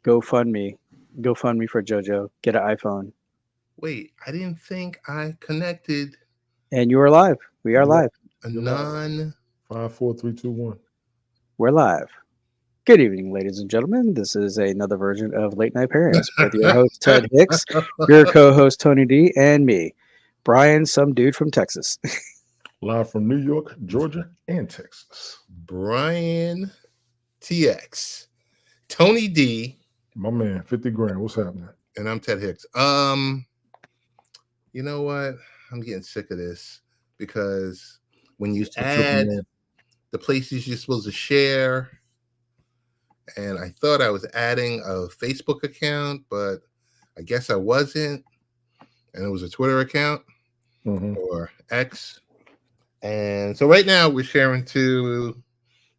GoFundMe. GoFundMe for JoJo. Get an iPhone. Wait, I didn't think I connected And you are live. We are You're live. live. a You're live. non. 5, 4, 3, 2, 1. We're live. Good evening, ladies and gentlemen. This is another version of Late Night Pairings with your host, Ted Hicks, your co host, Tony D, and me, Brian, some dude from Texas. Live from New York, Georgia, and Texas. Brian TX, Tony D, My man, 50 grand. What's happening? and I'm Ted Hicks. You know what? I'm getting sick of this because when you It's a triple add man. the places you're supposed to share, and I thought I was adding a Facebook account, but I guess I wasn't, and it was a Twitter account Mhm. or X. And so right now we're sharing to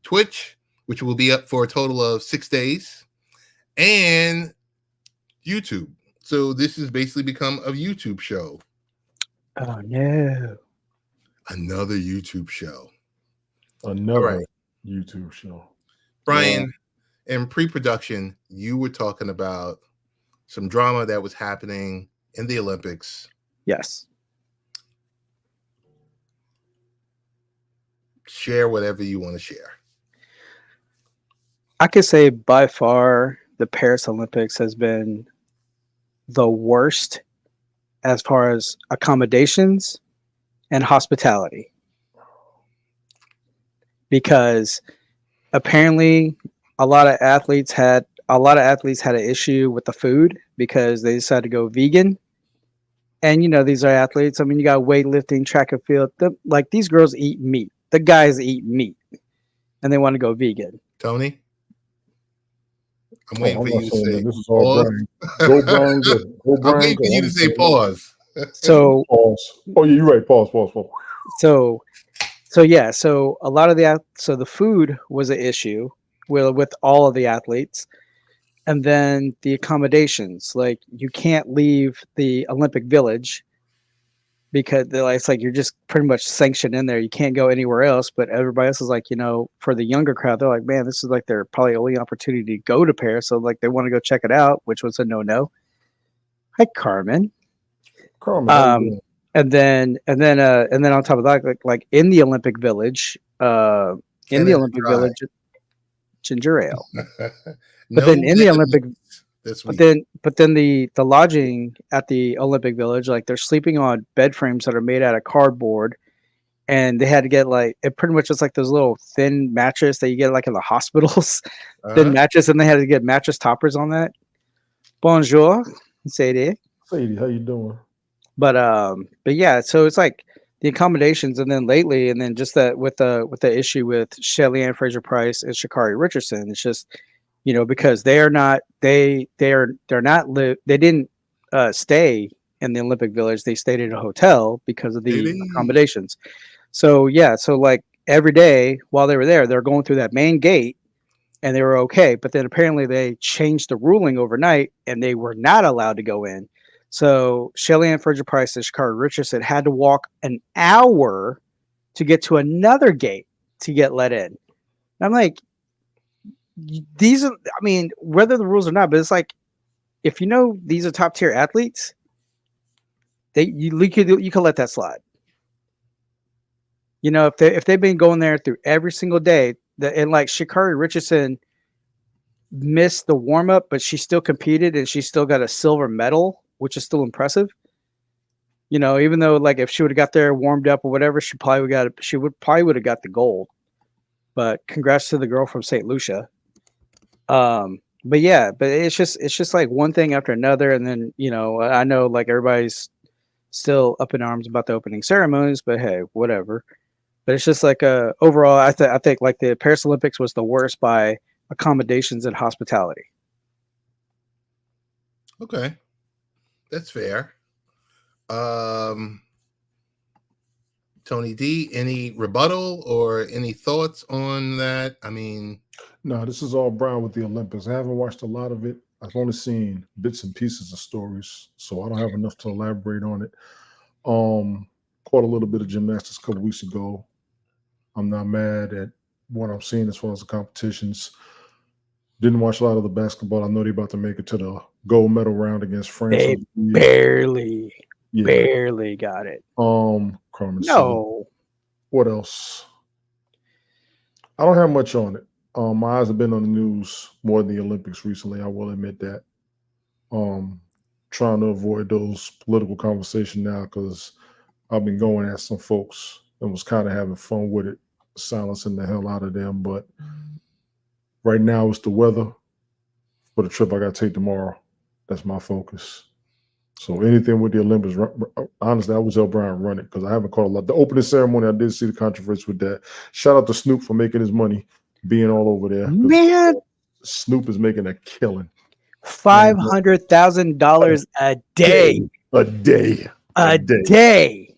Twitch, which will be up for a total of 6 days, and YouTube. So this has basically become a YouTube show, Oh, no. another YouTube show. Another right. YouTube show. Brian, in pre-production, you were talking about some drama that was happening in the Olympics. Yes. Share whatever you want to share. I could say by far the Paris Olympics has been the worst as far as accommodations and hospitality. Because apparently a lot of athletes had an issue with the food because they decided to go vegan. And these are athletes. I mean, you got weightlifting, track and field. Like these girls eat meat. The guys eat meat, and they want to go vegan. Tony, I'm Oh, waiting I'm for not you to saying say that. This is all pause. Brian. Go, Brian, go. Go, I'm Brian, waiting go. for you to I'm say saying pause. So pause. Oh, yeah, you're right. Pause, pause, pause. so yeah. So a lot of so the food was an issue with all of the athletes, and then the accommodations. Like you can't leave the Olympic Village because it's like you're just pretty much sanctioned in there. You can't go anywhere else. But everybody else is like, for the younger crowd, they're like, man, this is like their probably only opportunity to go to Paris. So like they want to go check it out, which was a no. Hi, Carmen. Carmen, how you Um, doing? and then on top of that, like in the Olympic Village, Kenneth tried. ginger ale. But No then in the Olympic, Vietnamese this but week. then the lodging at the Olympic Village, like they're sleeping on bed frames that are made out of cardboard, and they had to get like it pretty much just like those little thin mattress that you get like in the hospitals, thin mattress, and they had to get mattress toppers on that. Bonjour, Sadie. Sadie, how you doing? But yeah, so it's like the accommodations, and then lately, and then just that with the issue with Shelly Ann Fraser Price and Shakari Richardson, it's just because they are not they're not they didn't stay in the Olympic Village. They stayed at a hotel because of the accommodations. So yeah, so like every day while they were there, they're going through that main gate and they were okay. But then apparently they changed the ruling overnight and they were not allowed to go in. So Shelly Ann Fraser Price and Shakari Richardson had to walk an hour to get to another gate to get let in. And I'm like, these are, I mean, whether the rules or not, but it's like, if these are top tier athletes, you could let that slide. If they've been going there through every single day, and like Shakari Richardson missed the warm up, but she still competed and she still got a silver medal, which is still impressive. Even though like if she would have got there warmed up or whatever, she probably would have got the gold. But congrats to the girl from St. Lucia. But it's just like one thing after another, and then I know like everybody's still up in arms about the opening ceremonies, but hey, whatever. But it's just like overall, I think like the Paris Olympics was the worst by accommodations and hospitality. Okay, that's fair. Tony D, any rebuttal or any thoughts on that? I mean, No, this is all Brian with the Olympics. I haven't watched a lot of it. I've only seen bits and pieces of stories, so I don't have enough to elaborate on it. Caught a little bit of gymnastics a couple weeks ago. I'm not mad at what I'm seeing as far as the competitions. Didn't watch a lot of the basketball. I know they're about to make it to the gold medal round against France. They barely got it. Carmen. No. What else? I don't have much on it. My eyes have been on the news more than the Olympics recently. I will admit that. Trying to avoid those political conversations now because I've been going at some folks and was kind of having fun with it, silencing the hell out of them. But right now it's the weather for the trip I got to take tomorrow. That's my focus. So anything with the Olympics, honestly, I was Brian run it because I haven't caught a lot. The opening ceremony, I did see the controversy with that. Shout out to Snoop for making his money, being all over there. Man, Snoop is making a killing. $500,000 a day. A day.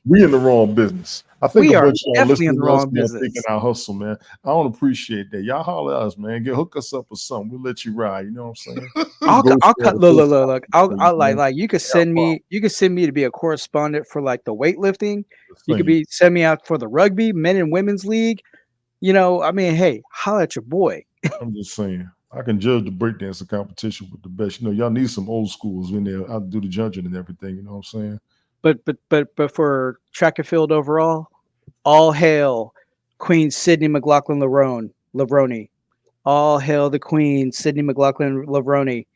We in the wrong business. I think we a are bunch of definitely in the wrong man, business. thinking our hustle, man. I don't appreciate that. Y'all holler at us, man. Hook us up with something. We'll let you ride. You know what I'm saying? I'll cut. Look. I'll like you could send me. You could send me to be a correspondent for like the weightlifting. You could send me out for the rugby, men and women's league. You know, I mean, hey, holla at your boy. I'm just saying. I can judge the breakdancing competition with the best. You know, y'all need some old schools in there. I'll do the judging and everything. You know what I'm saying? But for track and field overall, all hail Queen Sydney McLaughlin Levrone. All hail the Queen Sydney McLaughlin Levrone.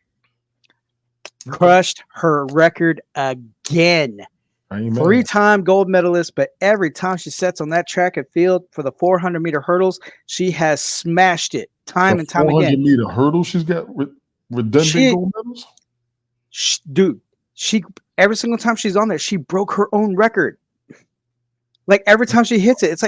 Crushed her record again. 3-time gold medalist, but every time she sets on that track and field for the 400-meter hurdles, she has smashed it time and time again. 400-meter hurdles, she's got redundant gold medals. Dude, she every single time she's on there, she broke her own record. Like every time she hits it,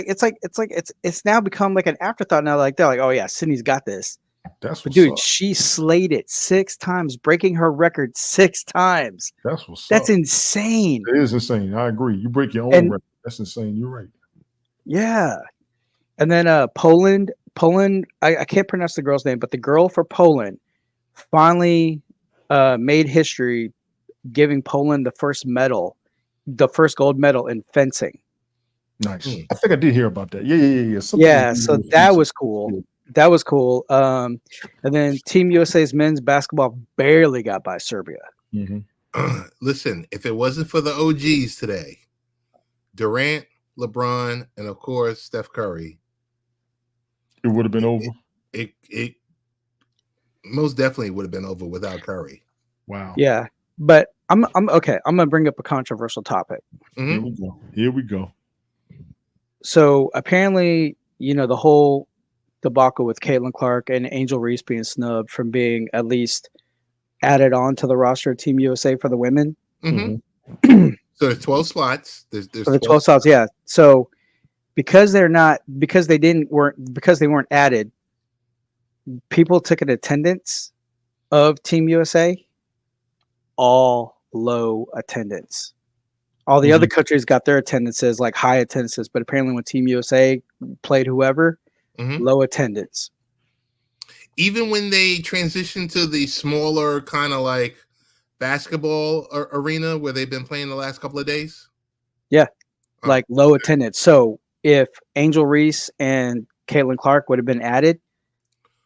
it's now become like an afterthought. Now, like they're like, oh yeah, Sydney's got this. That's what's dude. up. She slayed it 6 times, breaking her record 6 times. That's insane. It is insane. I agree. You break your own record. That's insane. You're right. Yeah. And then Poland. I can't pronounce the girl's name, but the girl for Poland finally made history, giving Poland the first gold medal in fencing. Nice. I think I did hear about that. Yeah. So that was cool. That was cool. And then Team USA's men's basketball barely got by Serbia. Mm-hmm. Listen, if it wasn't for the OGs today, Durant, LeBron, and of course Steph Curry, it would have been over. It most definitely would have been over without Curry. Wow. Yeah, but I'm okay. I'm gonna bring up a controversial topic. Mm-hmm. Here we go. So apparently, the whole debacle with Caitlin Clark and Angel Reese being snubbed from being at least added on to the roster of Team USA for the women. Mm-hmm. So there's 12 slots. There's for the 12 slots, yeah. So because they weren't added, people took an attendance of Team USA, all low attendance. All the other countries got their attendances like high attendances, but apparently when Team USA played whoever, low attendance. Even when they transitioned to the smaller kind of like basketball arena where they've been playing the last couple of days? Yeah, like low attendance. So if Angel Reese and Caitlin Clark would have been added,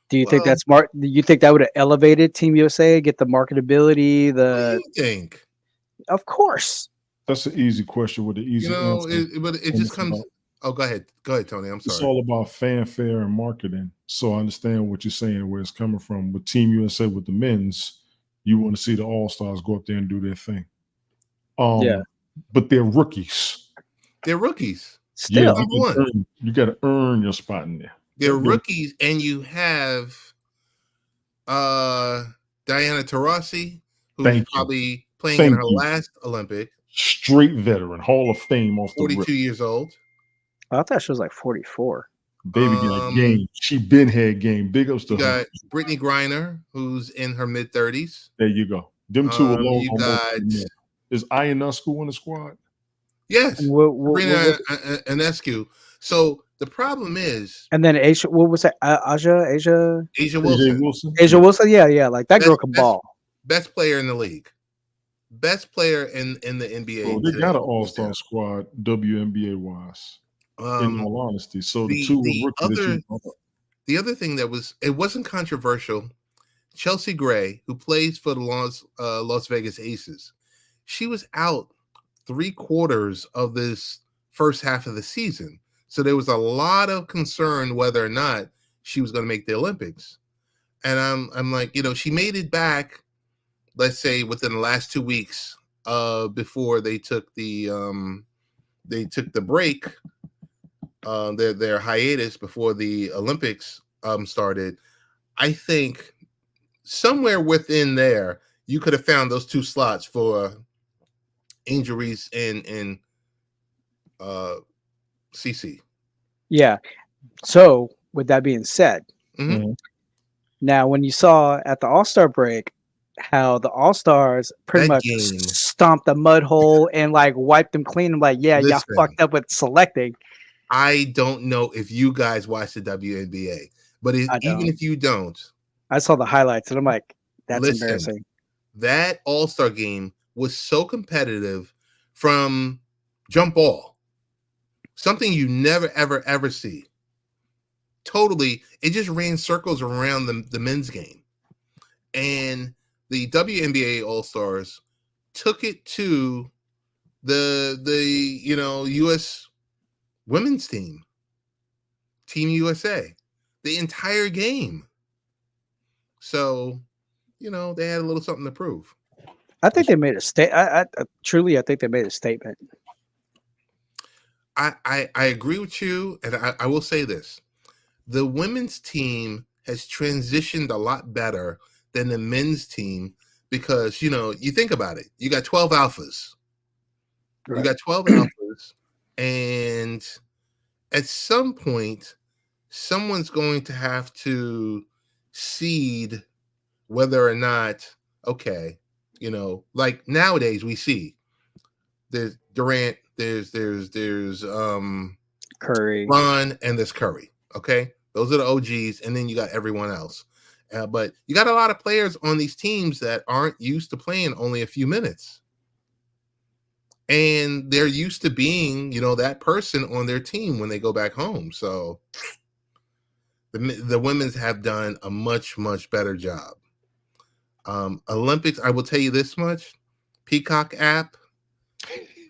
do you think that's smart? Do you think that would have elevated Team USA, get the marketability? What do you think? Of course. That's an easy question with an easy answer. But it just comes. Oh, go ahead, Tony. I'm sorry. It's all about fanfare and marketing. So I understand what you're saying, where it's coming from. With Team USA, with the men's, you want to see the All-Stars go up there and do their thing. But they're rookies. They're rookies. Still, you got to earn your spot in there. They're rookies, and you have Diana Taurasi, who's probably playing in her last Olympic. Straight veteran, Hall of Fame off the 42 years old. I thought she was like 44. Baby got game. She been had game. Big ups to her. You got Brittany Griner, who's in her mid-30s. There you go. Them two alone. You got... Is Ionescu in the squad? Yes. Sabrina Ionescu. So the problem is... And then Asia, what was that? Asia Wilson. Asia Wilson, yeah. Like that girl can ball. Best player in the league. Best player in the NBA. Well, they got an all-star squad, WNBA wise. In all honesty, so the two were rookies. The other thing it wasn't controversial Chelsea Gray, who plays for the Las Vegas Aces, she was out 3/4 of this first half of the season. So there was a lot of concern whether or not she was going to make the Olympics. And I'm like, she made it back, let's say within the last 2 weeks before they took the break, their hiatus before the Olympics started. I think somewhere within there, you could have found those 2 slots for Angel Reese and CC. Yeah. So with that being said, Mhm. now when you saw at the All-Star break how the All-Stars pretty That much game. stomped the mud hole and like wiped them clean, I'm like, yeah, y'all Listen. fucked up with selecting. I don't know if you guys watch the WNBA, but I even don't. if you don't, I saw the highlights and I'm like, that's listen, embarrassing. that All-Star game was so competitive from jump ball. Something you never, ever, ever see. Totally, it just ran circles around the men's game. And the WNBA All-Stars took it to the US women's team, Team USA, the entire game. So, they had a little something to prove. I think they made a statement. Truly, I think they made a statement. I agree with you, and I will say this. The women's team has transitioned a lot better than the men's team because, you think about it. You got 12 alphas. Right. You got 12 alphas, and at some point, someone's going to have to seed whether or not, okay, like nowadays we see there's Durant, there's Curry. Ron, and there's Curry. Okay, those are the OGs, and then you got everyone else. But you got a lot of players on these teams that aren't used to playing only a few minutes. And they're used to being, that person on their team when they go back home. So the women's have done a much, much better job. Olympics, I will tell you this much. Peacock app,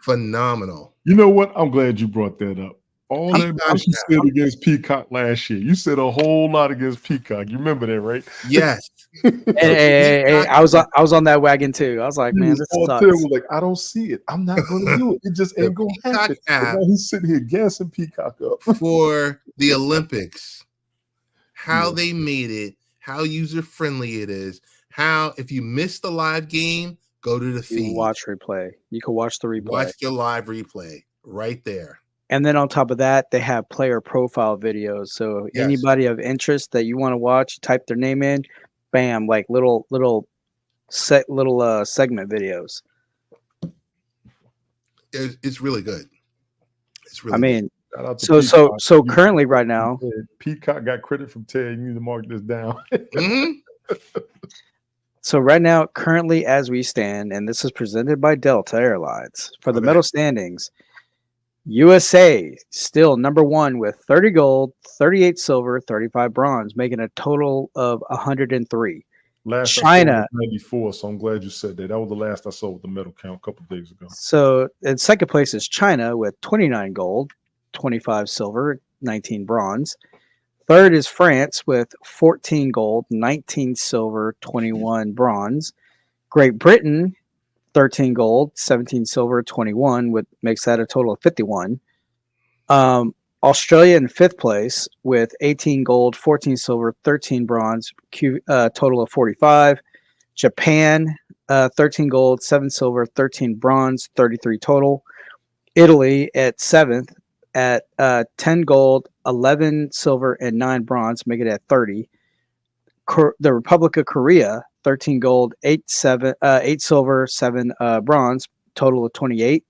phenomenal. You know what? I'm glad you brought that up. All that Peacock you app. said against Peacock last year. You said a whole lot against Peacock. You remember that, right? Yes. Hey, I was on that wagon too. I was like, man, this all sucks. terrible. Like, I don't see it. I'm not going to do it. It just ain't going to Peacock happen. app. And now he's sitting here gassing Peacock up For the Olympics. How Yeah. they made it, how user friendly it is, how if you miss the live game, go to the You feed. watch replay. You can watch the replay. Watch the live replay right there. And then on top of that, they have player profile videos. So Yes. anybody of interest that you want to watch, type their name in, bam, like little segment videos. It's really good. It's really I mean, Shout out to so Peacock. currently right now, Peacock got credit from Ted. You need to mark this down. good. Mhm. so right now, currently as we stand, and this is presented by Delta Airlines for the Okay. medal standings. USA still number 1 with 30 gold, 38 silver, 35 bronze, making a total of 103. Last China. I saw was 94, so I'm glad you said that. That was the last I saw with the medal count a couple of days ago. So in second place is China with 29 gold, 25 silver, 19 bronze. Third is France with 14 gold, 19 silver, 21 bronze. Great Britain, 13 gold, 17 silver, 21, which makes that a total of 51. Australia in fifth place with 18 gold, 14 silver, 13 bronze, total of 45. Japan, 13 gold, 7 silver, 13 bronze, 33 total. Italy at seventh at 10 gold, 11 silver, and 9 bronze, make it at 30. The Republic of Korea, 13 gold, 8 silver, 7 bronze, total of 28.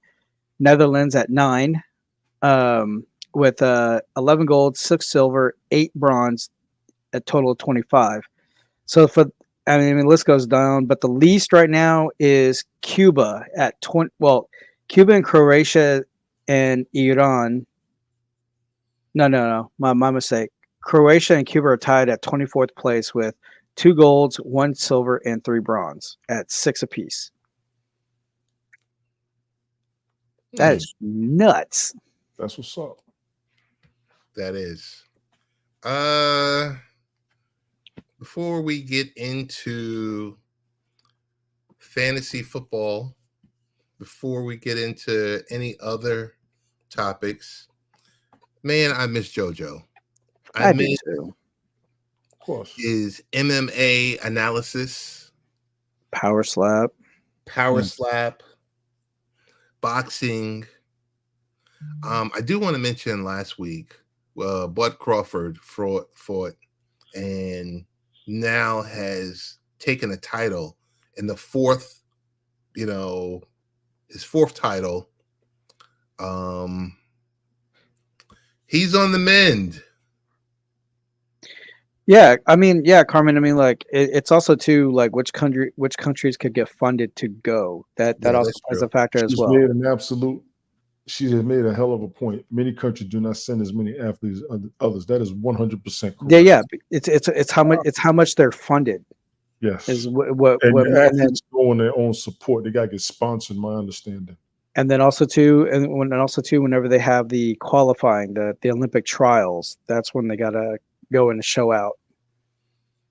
Netherlands at 9 with 11 gold, 6 silver, 8 bronze, a total of 25. So the list goes down, but the least right now is Cuba at 20. Well, Cuba and Croatia and Iran. No, my mistake. Croatia and Cuba are tied at 24th place with 2 golds, 1 silver, and 3 bronze at 6 apiece. That is nuts. That's what's up. That is. Before we get into fantasy football, before we get into any other topics, man, I miss JoJo. I do miss too. Of course. his MMA analysis, Power slap. power slap, boxing. I do want to mention last week, Bud Crawford fought and now has taken a title in the fourth, his fourth title. He's on the mend. Yeah, I mean, yeah, Carmen. I mean, like it's also too like which countries could get funded to go. That Yeah, also that's plays true. a factor as She's well. made an absolute. She has made a hell of a point. Many countries do not send as many athletes as others. That is 100% correct. Yeah. It's how much they're funded Yes. is what And the and then, athletes go on their own support. They got to get sponsored. My understanding. and then also too whenever they have the qualifying the Olympic trials, that's when they gotta go and show out.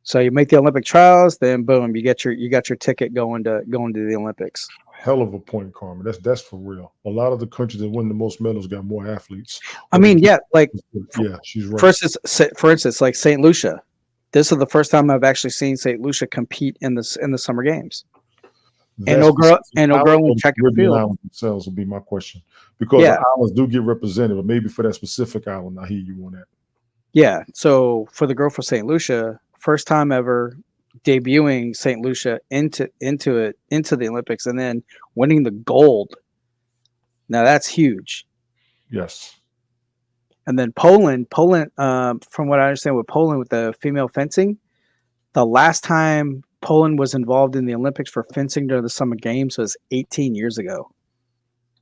So you make the Olympic trials, then boom, you got your ticket going to the Olympics. Hell of a point, Carmen. That's for real. A lot of the countries that win the most medals got more athletes. I mean, yeah, like Yeah, she's right. for instance, like St. Lucia. This is the first time I've actually seen St. Lucia compete in the Summer Games. And no girl in track and field. Islands themselves will be my question, because Yeah. the islands do get represented, but maybe for that specific island, I hear you on that. Yeah. So for the girl for St. Lucia, first time ever debuting St. Lucia into the Olympics and then winning the gold. Now that's huge. Yes. And then Poland, from what I understand with Poland with the female fencing, the last time Poland was involved in the Olympics for fencing during the Summer Games was 18 years ago.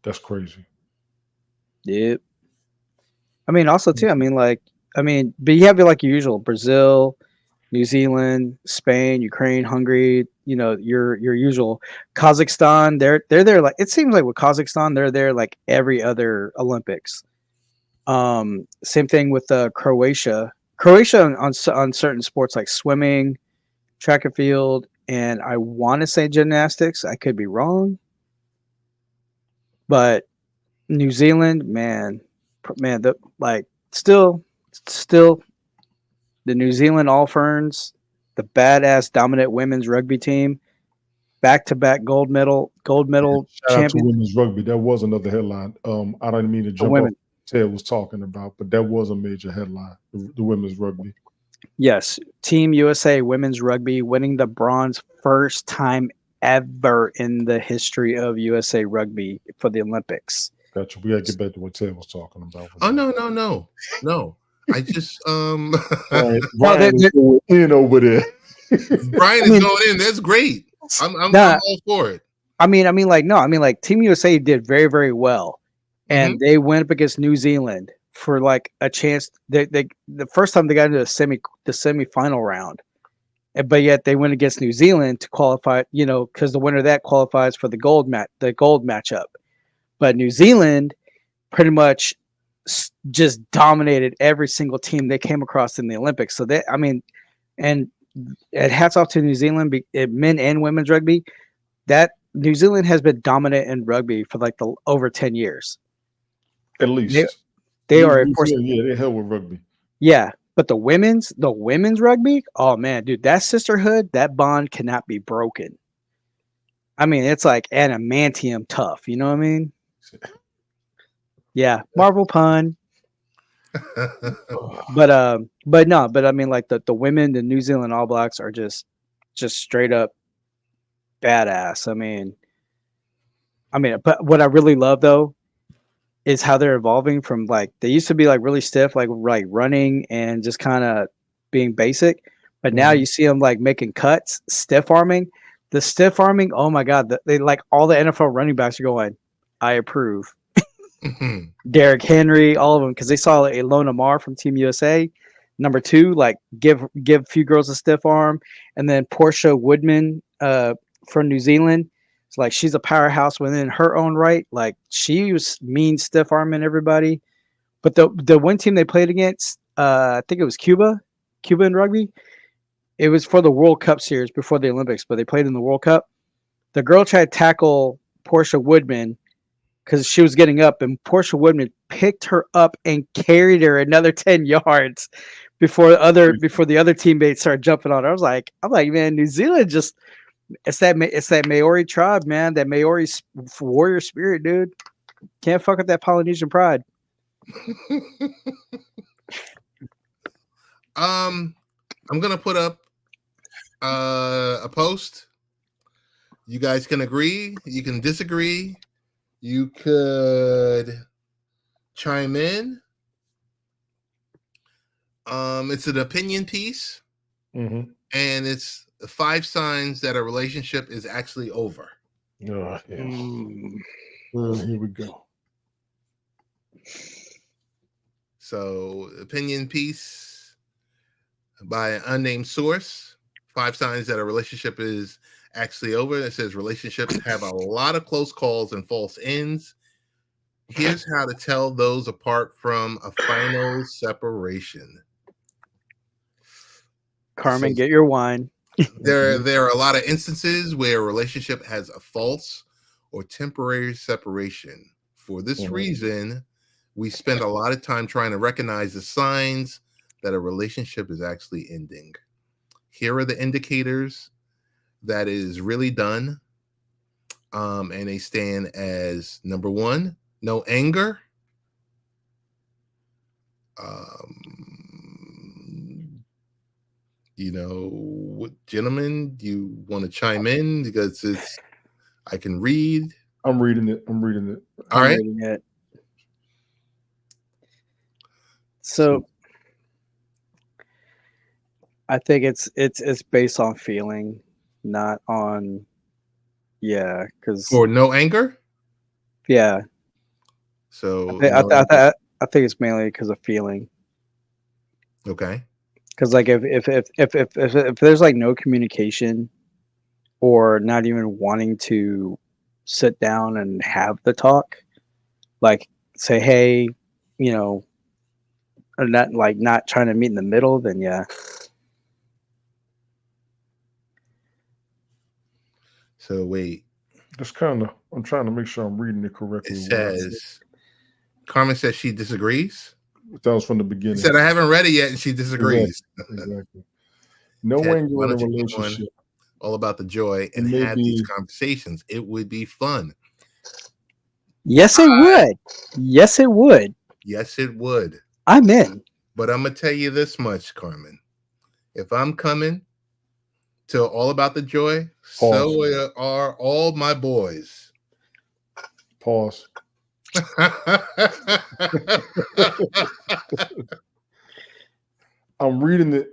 That's crazy. Yep. I mean, also too, but you have like your usual Brazil, New Zealand, Spain, Ukraine, Hungary, your usual Kazakhstan. They're there. Like, it seems like with Kazakhstan, they're there like every other Olympics. Same thing with Croatia. Croatia on certain sports like swimming, track and field, and I want to say gymnastics. I could be wrong, but New Zealand, still the New Zealand All Ferns, the badass dominant women's rugby team, back-to-back gold medal Shout out to champion. women's rugby. That was another headline. I don't mean to jump off what Ted was talking about, but that was a major headline. The women's rugby. Yes, Team USA women's rugby winning the bronze first time ever in the history of USA rugby for the Olympics. Gotcha. We gotta get back to what Ted was talking about. Oh no. I just Brian is going in over there. Brian is going in. That's great. I'm all for it. Team USA did very, very well, and they went up against New Zealand for like a chance. They the first time they got into the semifinal round, but yet they went against New Zealand to qualify. Because the winner of that qualifies for the gold matchup. But New Zealand pretty much just dominated every single team they came across in the Olympics. So and hats off to New Zealand, men and women's rugby. That New Zealand has been dominant in rugby for like over 10 years. At least they are, of course. Yeah, they hell with rugby. Yeah, but the women's rugby. Oh man, dude, that sisterhood, that bond cannot be broken. I mean, it's like adamantium tough. You know what I mean? Yeah, Marvel pun. But I mean, like the women, the New Zealand All Blacks are just straight up badass. But what I really love though is how they're evolving from like they used to be like really stiff, like running and just kind of being basic, but now you see them like making cuts, stiff arming. The stiff arming, oh my god, they like all the NFL running backs are going, I approve. Derrick Henry, all of them, because they saw Ilona Mar from Team USA. Number two, like give a few girls a stiff arm, and then Portia Woodman from New Zealand. It's like she's a powerhouse within her own right. Like she was mean stiff arming everybody. But the one team they played against, I think it was Cuba in rugby. It was for the World Cup series before the Olympics, but they played in the World Cup. The girl tried to tackle Portia Woodman because she was getting up, and Portia Woodman picked her up and carried her another 10 yards before the other teammates started jumping on her. I'm like, man, New Zealand just it's that Maori tribe, man, that Maori warrior spirit, dude. Can't fuck with that Polynesian pride. I'm gonna put up a post. You guys can agree, you can disagree, you could chime in. It's an opinion piece, Mm-hmm. and it's 5 signs that a relationship is actually over. Oh, yeah. Mm. Here we go. So, opinion piece by an unnamed source. 5 signs that a relationship is actually over. It says relationships have a lot of close calls and false ends. Here's how to tell those apart from a final separation. Carmen, get your wine. There are a lot of instances where a relationship has a false or temporary separation. For this reason, we spend a lot of time trying to recognize the signs that a relationship is actually ending. Here are the indicators that is really done. And they stand as number 1, no anger. Gentlemen, you want to chime in because I can read. I'm reading it. All right. Reading it. So I think it's based on feeling, not on because Or no anger. yeah. So I think it's mainly because of feeling. Okay. Because like if there's like no communication or not even wanting to sit down and have the talk, like say, hey, or not trying to meet in the middle, then yeah. So wait. Just kind of, I'm trying to make sure I'm reading it correctly. It says Carmen says she disagrees. That was from the beginning. She said I haven't read it yet, and she disagrees. Exactly. No Ted, anger why in a don't you keep on relationship. all about the joy and have these conversations. It would be fun. Yes, it would. Yes, it would. Yes, it would. I'm in. But I'm gonna tell you this much, Carmen. If I'm coming to All About the Joy, so are all my boys. Pause. I'm reading it.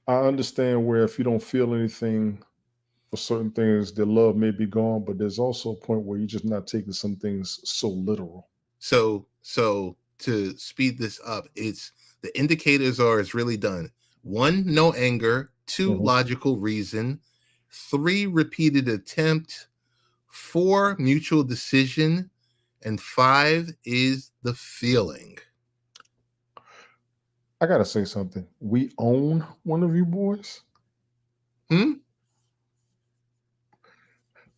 I understand where if you don't feel anything for certain things, the love may be gone, but there's also a point where you're just not taking some things so literal. So to speed this up, it's the indicators are it's really done. 1, no anger. 2, logical reason. 3, repeated attempt. 4, mutual decision. And 5 is the feeling. I gotta say something. We own one of you boys. I'm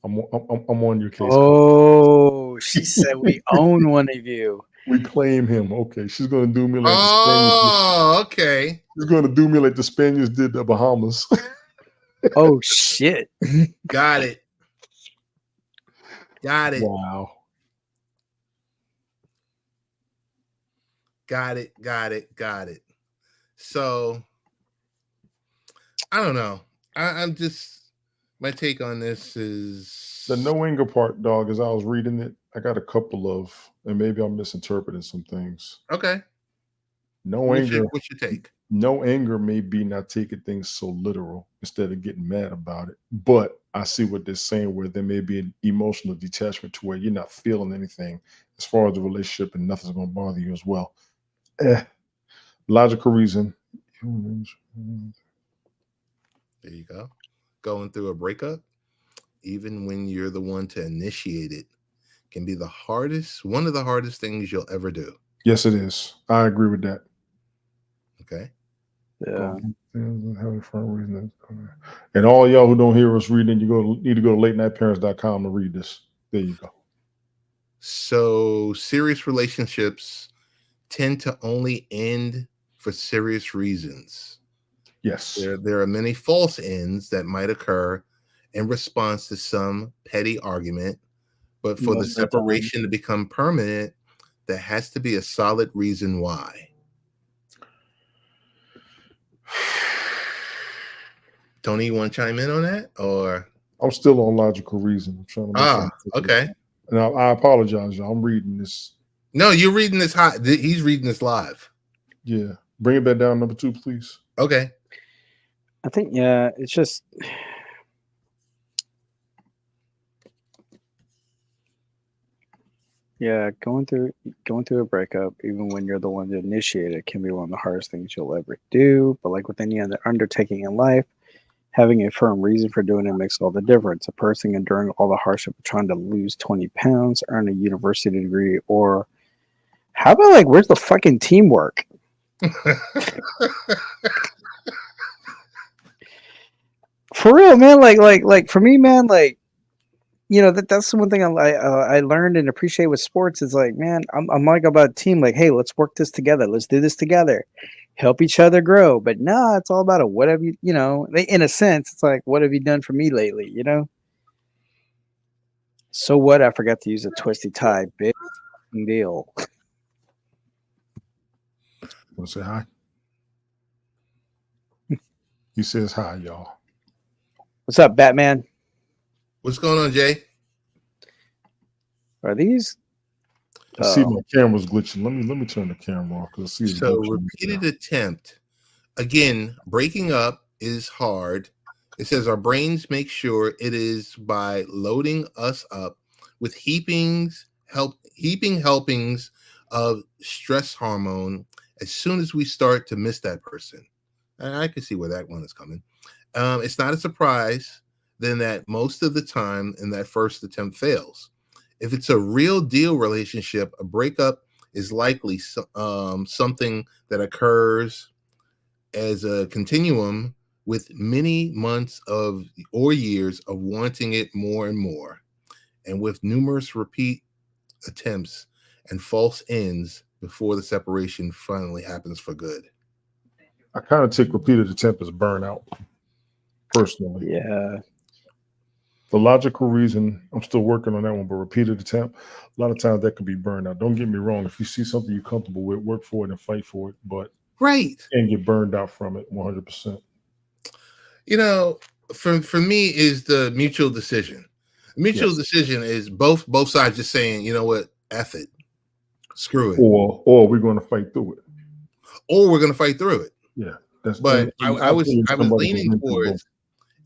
on your case. Oh, she said we own one of you. We claim him. Okay, she's gonna do me like the Spaniards. Okay. She's gonna do me like the Spaniards did the Bahamas. Oh shit. Got it. Wow. Got it. So I don't know. I'm just, my take on this is the no anger part, dog. As I was reading it, I got a couple of, and maybe I'm misinterpreting some things. Okay. What's your take? No anger may be not taking things so literal instead of getting mad about it. But I see what they're saying, where there may be an emotional detachment to where you're not feeling anything as far as the relationship and nothing's going to bother you as well. Logical reason. There you go. Going through a breakup, even when you're the one to initiate it, can be one of the hardest things you'll ever do. Yes, it is. I agree with that. Okay. Yeah. And all y'all who don't hear us reading, need to go to latenightparents.com to read this. There you go. So serious relationships tend to only end for serious reasons. Yes. There are many false ends that might occur in response to some petty argument, but for the Most of the time. separation to become permanent, there has to be a solid reason why. Tony, you want to chime in on that? Or I'm still on logical reason. I'm trying to make sense of okay. this. And I apologize, y'all. I'm reading this. No, you're reading this hot. He's reading this live. Yeah. Bring it back down, number 2, please. Okay. I think, yeah, it's just, yeah, going through a breakup, even when you're the one to initiate it, can be one of the hardest things you'll ever do. But like with any other undertaking in life, having a firm reason for doing it makes all the difference. A person enduring all the hardship of trying to lose 20 pounds, earn a university degree, or how about like, where's the fucking teamwork? For real, man. Like for me, man, like, you know, that's the one thing I learned and appreciate with sports is like, man, I'm like about team. Like, hey, let's work this together. Let's do this together. Help each other grow. But nah, it's all about what have you, you know, in a sense, it's like, what have you done for me lately? You know? So what? I forgot to use a twisty tie. Big deal. Want to say hi? He says hi, y'all. What's up, Batman? What's going on, Jay? Are these? I see my camera's glitching. Let me turn the camera off because I see. So repeated attempt. Again, breaking up is hard. It says our brains make sure it is by loading us up with heaping helpings of stress hormone as soon as we start to miss that person. And I can see where that one is coming. It's not a surprise then that most of the time in that first attempt fails. If it's a real deal relationship, a breakup is likely something that occurs as a continuum with many months or years of wanting it more and more, and with numerous repeat attempts and false ends before the separation finally happens for good. I kind of take repeated attempt as burnout, personally. Yeah. The logical reason, I'm still working on that one, but repeated attempt, a lot of times that could be burnout. Don't get me wrong. If you see something you're comfortable with, work for it and fight for it, but right, and get burned out from it 100%. You know, for me is the mutual decision. Mutual decision is both sides just saying, you know what, F it. Screw it. Or we're going to fight through it. Or we're going to fight through it. Yeah. But I was leaning towards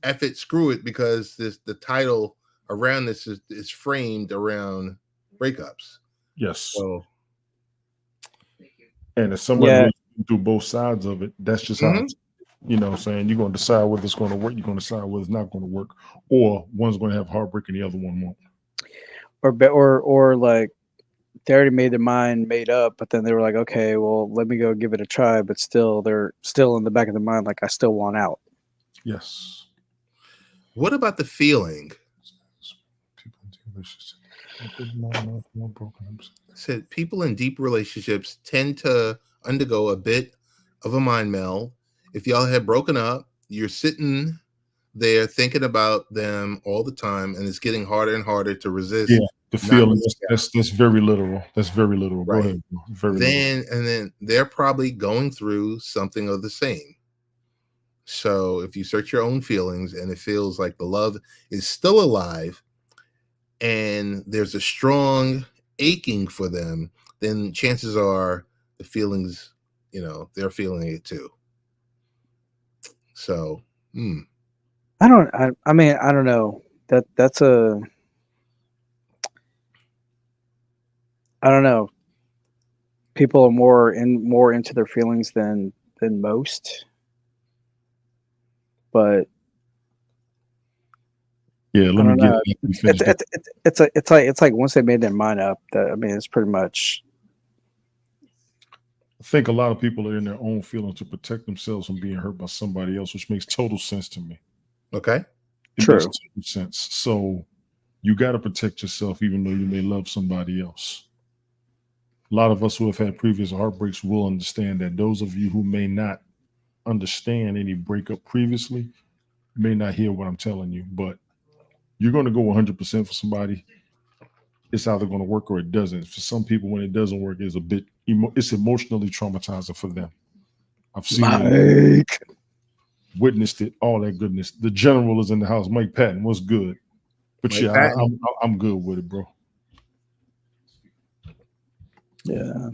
F it, screw it, because the title around this is framed around breakups. Yes. So, and if somebody do both sides of it, that's just how, you know what I'm saying, you're going to decide whether it's going to work, you're going to decide whether it's not going to work, or one's going to have heartbreak and the other one won't. Or like they already made their mind made up, but then they were like, okay, well, let me go give it a try, but still they're still in the back of their mind like, I still want out. Yes. What about the feeling? Said people in deep relationships tend to undergo a bit of a mind meld. If y'all had broken up, you're sitting there thinking about them all the time, and it's getting harder and harder to resist. Yeah, the feeling that's very literal. That's very literal. Right. Go ahead. Very literal. And then they're probably going through something of the same. So if you search your own feelings and it feels like the love is still alive and there's a strong aching for them, then chances are the feelings, you know, they're feeling it too. So, I mean, I don't know. That's I don't know. people are more into their feelings than most. But Yeah, I let me don't get know. it. You finish that. It's like once they made their mind up, that I mean, it's pretty much I think a lot of people are in their own feeling to protect themselves from being hurt by somebody else, which makes total sense to me. Okay. It makes true. total sense. So you got to protect yourself, even though you may love somebody else. A lot of us who have had previous heartbreaks will understand that. Those of you who may not understand any breakup previously may not hear what I'm telling you, but you're going to go 100% for somebody. It's either going to work or it doesn't. For some people, when it doesn't work, it's a bit it's emotionally traumatizing for them. I've seen it, Mike. witnessed it, all that goodness. The general is in the house. Mike Patton, what's good? But Mike yeah, Patton. I'm good with it, bro. Yeah.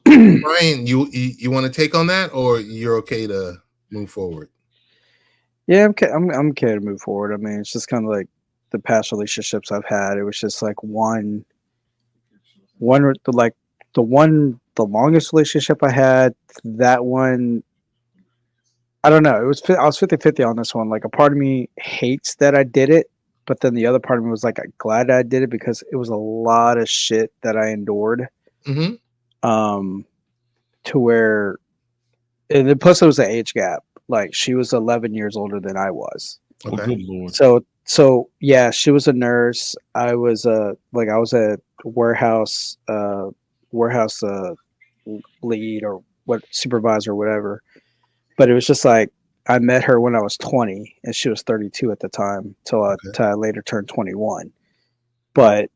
Brian, you want to take on that, or you're okay to move forward? Yeah, I'm okay to move forward. I mean, it's just kind of like the past relationships I've had. It was just like the longest relationship I had. That one, I don't know. I was 50-50 on this one. Like a part of me hates that I did it, but then the other part of me was like glad I did it because it was a lot of shit that I endured. Mm-hmm. To where, and then plus it was an age gap. Like she was 11 years older than I was. Oh, Okay. good lord. So yeah, she was a nurse. I was I was a warehouse lead or what supervisor or whatever. But it was just like I met her when I was 20 and she was 32 at the time Okay. till I later turned 21. But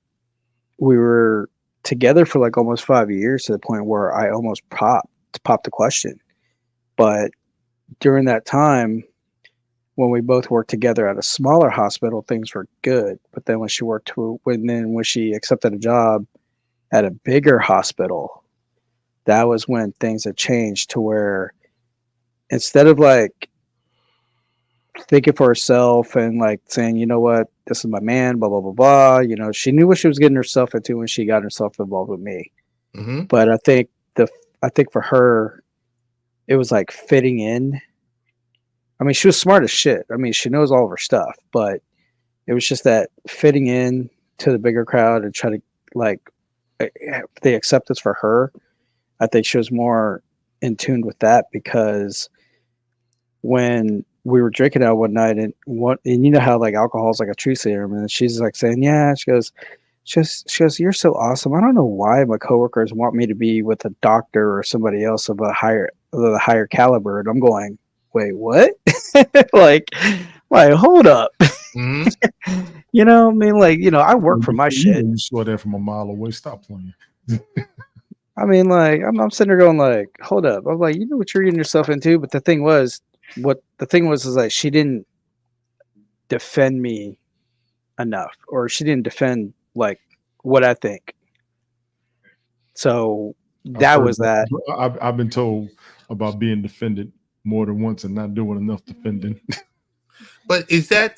we were together for like almost 5 years to the point where I almost popped the question. But during that time, when we both worked together at a smaller hospital, things were good. But then when she accepted a job at a bigger hospital, that was when things had changed to where instead of like thinking for herself and like saying, you know what, this is my man, blah blah blah blah. You know, she knew what she was getting herself into when she got herself involved with me. Mm-hmm. But I think for her, it was like fitting in. I mean, she was smart as shit. I mean, she knows all of her stuff, but it was just that fitting in to the bigger crowd and try to like the acceptance for her. I think she was more in tune with that because when we were drinking out one night and you know how like alcohol is like a truth serum and she's like saying, yeah, she goes, you're so awesome. I don't know why my coworkers want me to be with a doctor or somebody else of a higher caliber. And I'm going, wait, what? like, hold up. Mm-hmm. You know, I mean, like, you know, I work for my shit. You saw that from a mile away. Stop playing. I mean, like, I'm sitting there going, like, hold up. I'm like, you know what you're getting yourself into. But the thing was is like she didn't defend me enough, or she didn't defend like what I think. So I've that heard was that. that. I've been told about being defended more than once and not doing enough defending. But is that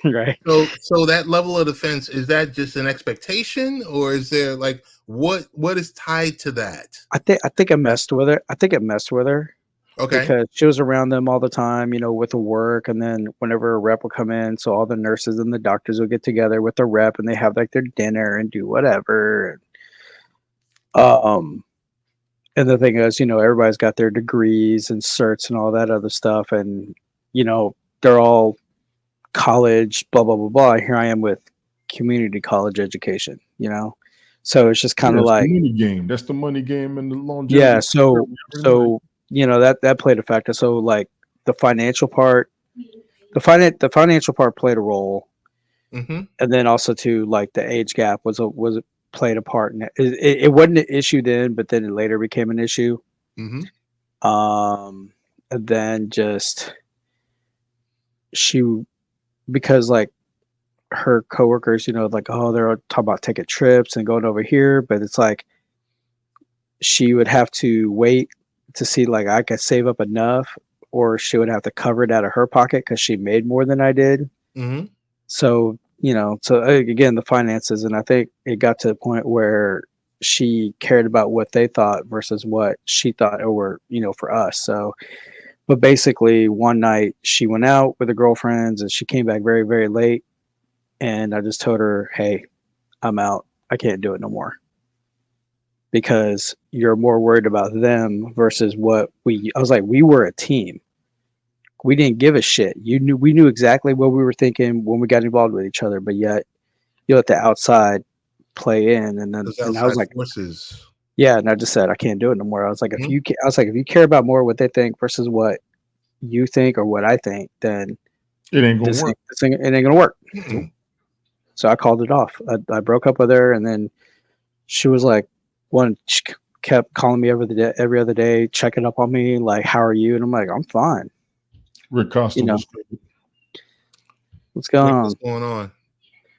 Right. so that level of defense, is that just an expectation, or is there like what is tied to that? I think I messed with her. I think it messed with her Okay. because she was around them all the time, you know, with the work. And then whenever a rep would come in, so all the nurses and the doctors would get together with the rep and they have like their dinner and do whatever. Um, and the thing is, you know, everybody's got their degrees and certs and all that other stuff. And, you know, they're all college, blah, blah, blah, blah. Here I am with community college education, you know? So it's just kind of That's the like, money game. That's the money game and the longevity. yeah. So, you know, that played a factor. So like the financial part, the financial part played a role. Mm-hmm. And then also too, like the age gap was played a part in it. It wasn't an issue then, but then it later became an issue. Mm-hmm. And then just she, because like her coworkers, you know, like, oh, they're talking about taking trips and going over here, but it's like she would have to wait to see like I could save up enough, or she would have to cover it out of her pocket because she made more than I did. Mm-hmm. So, you know, so again, the finances, and I think it got to the point where she cared about what they thought versus what she thought or for us. So, but basically one night she went out with her girlfriends and she came back very, very late. And I just told her, hey, I'm out. I can't do it no more. Because you're more worried about them versus I was like, we were a team. We didn't give a shit. We knew exactly what we were thinking when we got involved with each other, but yet you let the outside play in, and then I was like, forces. yeah, and I just said I can't do it no more. I was like, if you care about more what they think versus what you think or what I think, then it ain't gonna work. It ain't gonna work. So I called it off. I broke up with her, and then she was like, she kept calling me every other day, checking up on me, like, how are you? And I'm like, I'm fine. Rick Costa was what's going on? What's going on?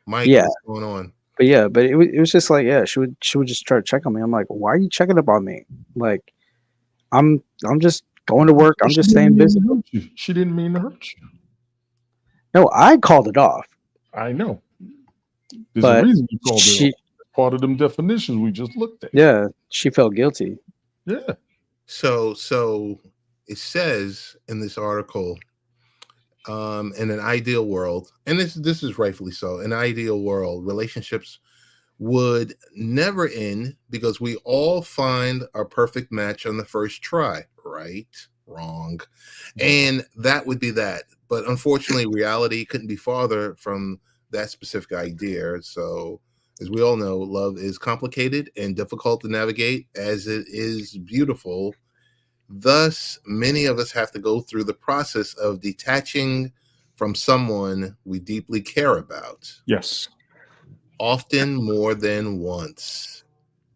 Mike, yeah. What's going on? But yeah, but it was just like, yeah, she would just try to check on me. I'm like, why are you checking up on me? Like, I'm just going to work. I'm just staying busy. She didn't mean to hurt you. No, I called it off. I know. There's a reason you called it off. Part of them definitions we just looked at. Yeah, she felt guilty. Yeah. So it says in this article, in an ideal world, and this is rightfully so, in an ideal world, relationships would never end because we all find our perfect match on the first try. Right? Wrong. And that would be that. But unfortunately, reality couldn't be farther from that specific idea. So as we all know, love is complicated and difficult to navigate as it is beautiful. Thus, many of us have to go through the process of detaching from someone we deeply care about. Yes. Often more than once.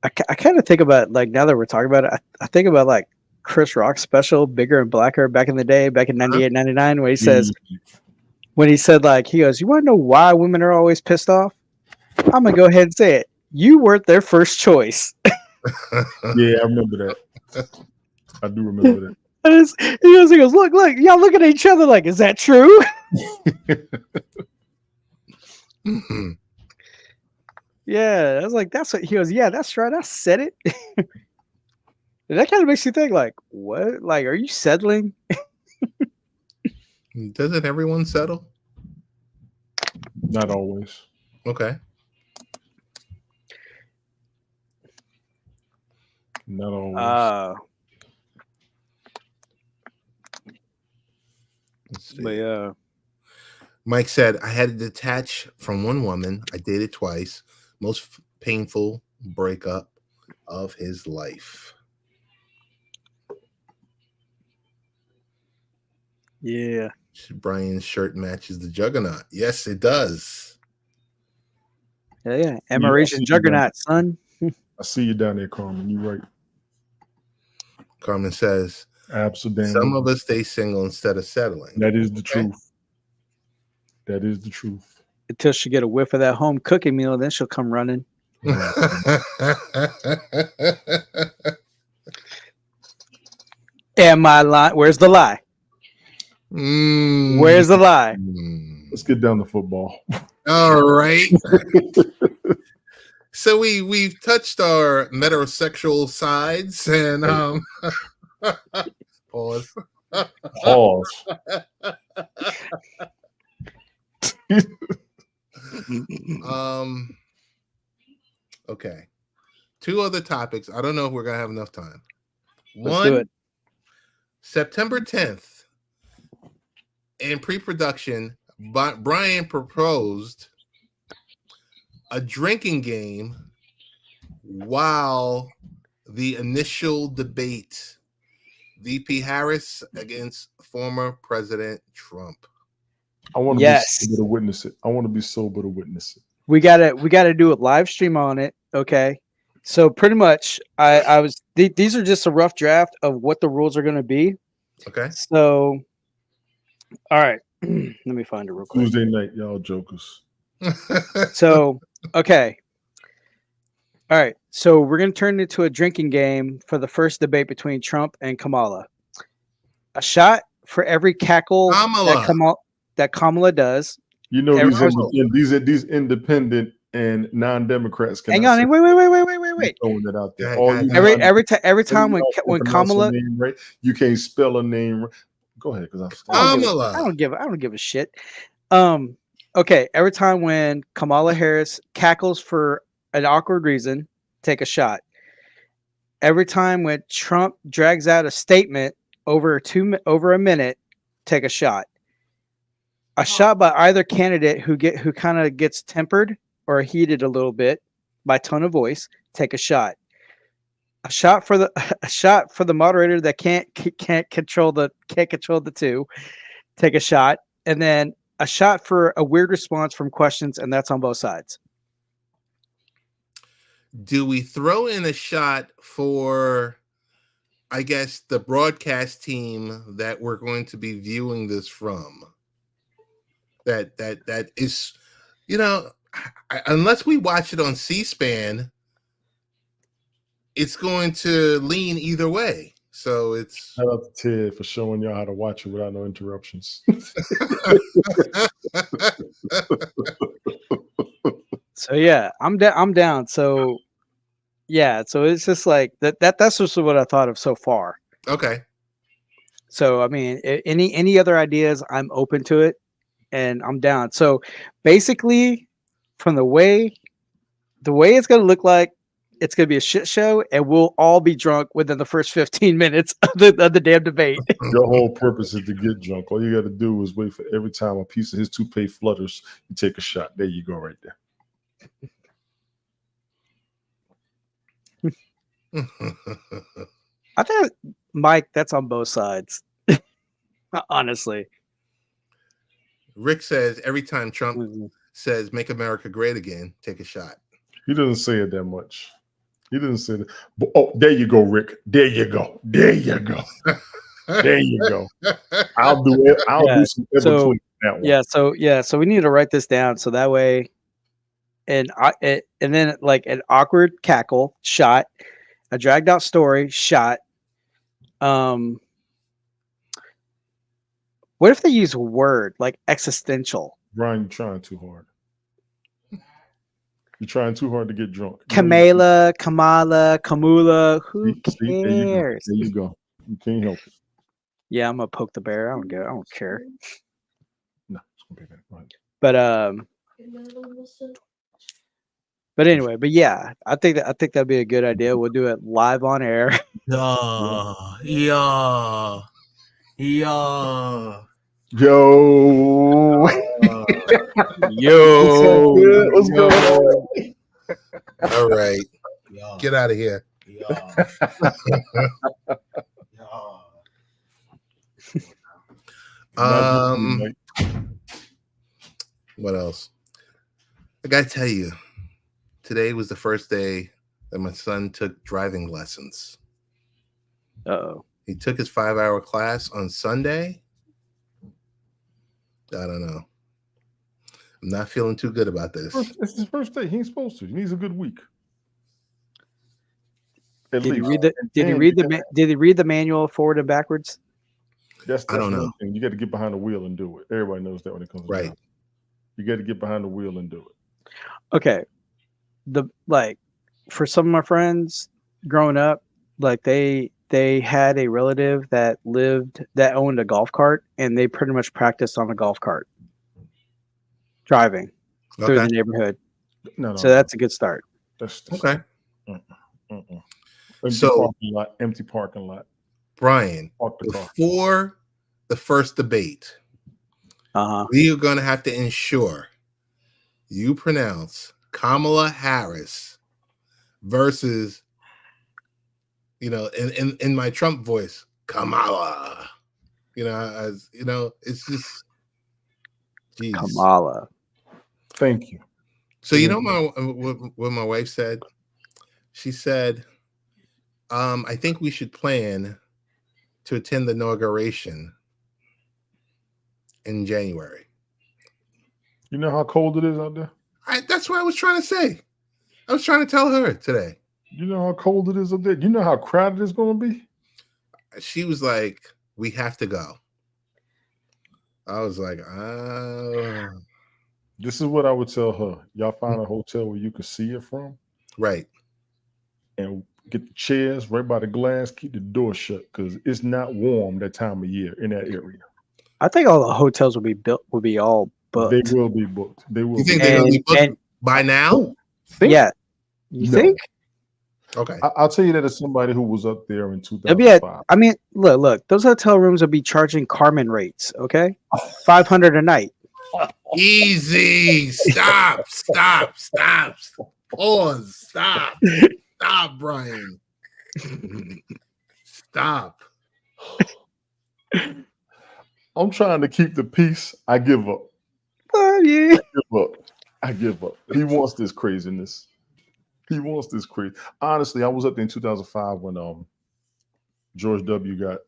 I kind of think about, like, now that we're talking about it, I think about like Chris Rock's special, Bigger and Blacker, back in the day, back in 98, 99, where he says, when he said, like, he goes, you want to know why women are always pissed off? I'm going to go ahead and say it. You weren't their first choice. Yeah, I remember that. I do remember that. He goes, look, y'all look at each other like, is that true? Yeah, I was like, that's what he goes. Yeah, that's right. I said it. And that kind of makes you think, like, what? Like, are you settling? Doesn't everyone settle? Not always. Okay. Not always. But yeah. Mike said, I had to detach from one woman I dated twice. Most painful breakup of his life. Yeah. Brian's shirt matches the Juggernaut. Yes, it does. Yeah. Admiration Juggernaut, son. I see you down there, Carmen. You're right. Carmen says, absolutely. Some of us stay single instead of settling. That is the truth. That is the truth. Until she get a whiff of that home cooking meal, then she'll come running. Am I lying? Where's the lie? Where's the lie? Let's get down to football. All right. So we've touched our metrosexual sides and pause. Okay. Two other topics. I don't know if we're gonna have enough time. One, September 10th, in pre-production, Brian proposed a drinking game while the initial debate, VP Harris against former President Trump. I want to be sober to witness it. I want to be sober to witness it. We gotta do a live stream on it. Okay. So pretty much these are just a rough draft of what the rules are gonna be. Okay. So all right. Let me find it real quick. Tuesday night, y'all jokers. So okay. All right. So we're gonna turn it into a drinking game for the first debate between Trump and Kamala. A shot for every cackle that Kamala does. You know, these independent and non-Democrats can Hang on, wait. throwing it out there. Go ahead, All go you ahead. Every time you when can pronounce a Kamala, name right, you can't spell a name right. Go ahead, because Kamala. I don't give a shit. Okay, every time when Kamala Harris cackles for an awkward reason, take a shot. Every time when Trump drags out a statement over a minute, take a shot. A shot by either candidate who kind of gets tempered or heated a little bit by tone of voice, take a shot. A shot for the moderator that can't control the two, take a shot, and then a shot for a weird response from questions, and that's on both sides. Do we throw in a shot for, I guess, the broadcast team that we're going to be viewing this from? That is, unless we watch it on C-SPAN, it's going to lean either way. So it's shout out to Ted for showing y'all how to watch it without no interruptions. So yeah, I'm down. So yeah, so it's just like that's just what I thought of so far. Okay. So I mean, any other ideas, I'm open to it, and I'm down. So basically, from the way it's gonna look like, it's gonna be a shit show, and we'll all be drunk within the first 15 minutes of the damn debate. Your whole purpose is to get drunk. All you got to do is wait for every time a piece of his toupee flutters, you take a shot. There you go, right there. I think, Mike, that's on both sides. Honestly, Rick says every time Trump says "Make America Great Again," take a shot. He doesn't say it that much. He doesn't say that. But, oh, there you go, Rick. There you go. There you go. There you go. I'll do it. I'll do some so that one. So we need to write this down so that way, and then like an awkward cackle shot, a dragged out story shot. What if they use a word like existential? Brian, you're trying too hard. You're trying too hard to get drunk. Kamala, Kamula, who See, cares? there you go. You can't help it. Yeah, I'm gonna poke the bear. I don't care. No, it's gonna be that. Go ahead. But anyway, but yeah, I think that'd be a good idea. We'll do it live on air. Yeah. Yo. Yo, What's going on? All right, Yeah. get out of here. Yeah. What else? I gotta tell you, today was the first day that my son took driving lessons. Uh-oh. He took his 5-hour class on Sunday. I don't know. I'm not feeling too good about this. It's his first day. He ain't supposed to. He needs a good week. Did he read the manual forward and backwards? That's I don't know. one thing. You got to get behind the wheel and do it. Everybody knows that when it comes Right. down. You got to get behind the wheel and do it. Okay. For some of my friends growing up, like they had a relative that owned a golf cart, and they pretty much practiced on a golf cart driving through the neighborhood. No. So that's a good start. That's Okay. Empty parking lot. Brian, Park the car. before the first debate, we are going to have to ensure you pronounce Kamala Harris versus, in my Trump voice, Kamala. It's just, geez. Kamala. Thank you. So what my wife said? She said, I think we should plan to attend the inauguration in January. You know how cold it is out there? That's what I was trying to say. I was trying to tell her today. You know how cold it is out there? You know how crowded it's going to be? She was like, we have to go. I was like, This is what I would tell her. Y'all find a hotel where you can see it from Right. and get the chairs right by the glass. Keep the door shut because it's not warm that time of year in that area. I think all the hotels will be all They booked. will be booked. They will You think be they're gonna be And- booked and- by now? Think? Yeah. You No. think? Okay. I'll tell you that as somebody who was up there in It'll be at, 2005. I mean, look, those hotel rooms will be charging Carmen rates, okay? 500 a night. Easy. Stop. Stop. Stop. Pause. Stop. Stop, Brian. Stop. I'm trying to keep the peace. I give up. Oh, yeah. I give up. He wants this craziness. He wants this crazy. Honestly, I was up there in 2005 when George W. got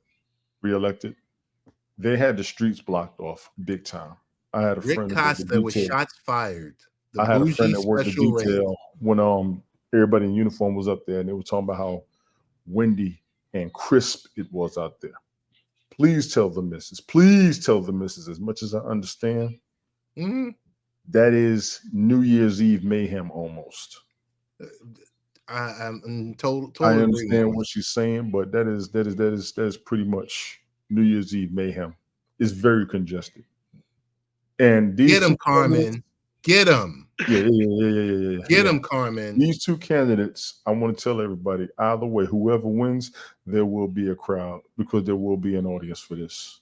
reelected. They had the streets blocked off big time. I had a Rick friend that worked the Costa was detail. shots fired. The I had a bougie friend that worked the special rate. detail when everybody in uniform was up there and they were talking about how windy and crisp it was out there. Please tell the missus. Please tell the missus, as much as I understand, Mhm. that is New Year's Eve mayhem almost. I'm in total I agreement understand with what she's saying, but that is pretty much New Year's Eve mayhem. It's very congested. And you. these Get him, two candidates- Carmen. Get him. Yeah. Get him, Carmen. These two candidates, I want to tell everybody, either way, whoever wins, there will be a crowd because there will be an audience for this.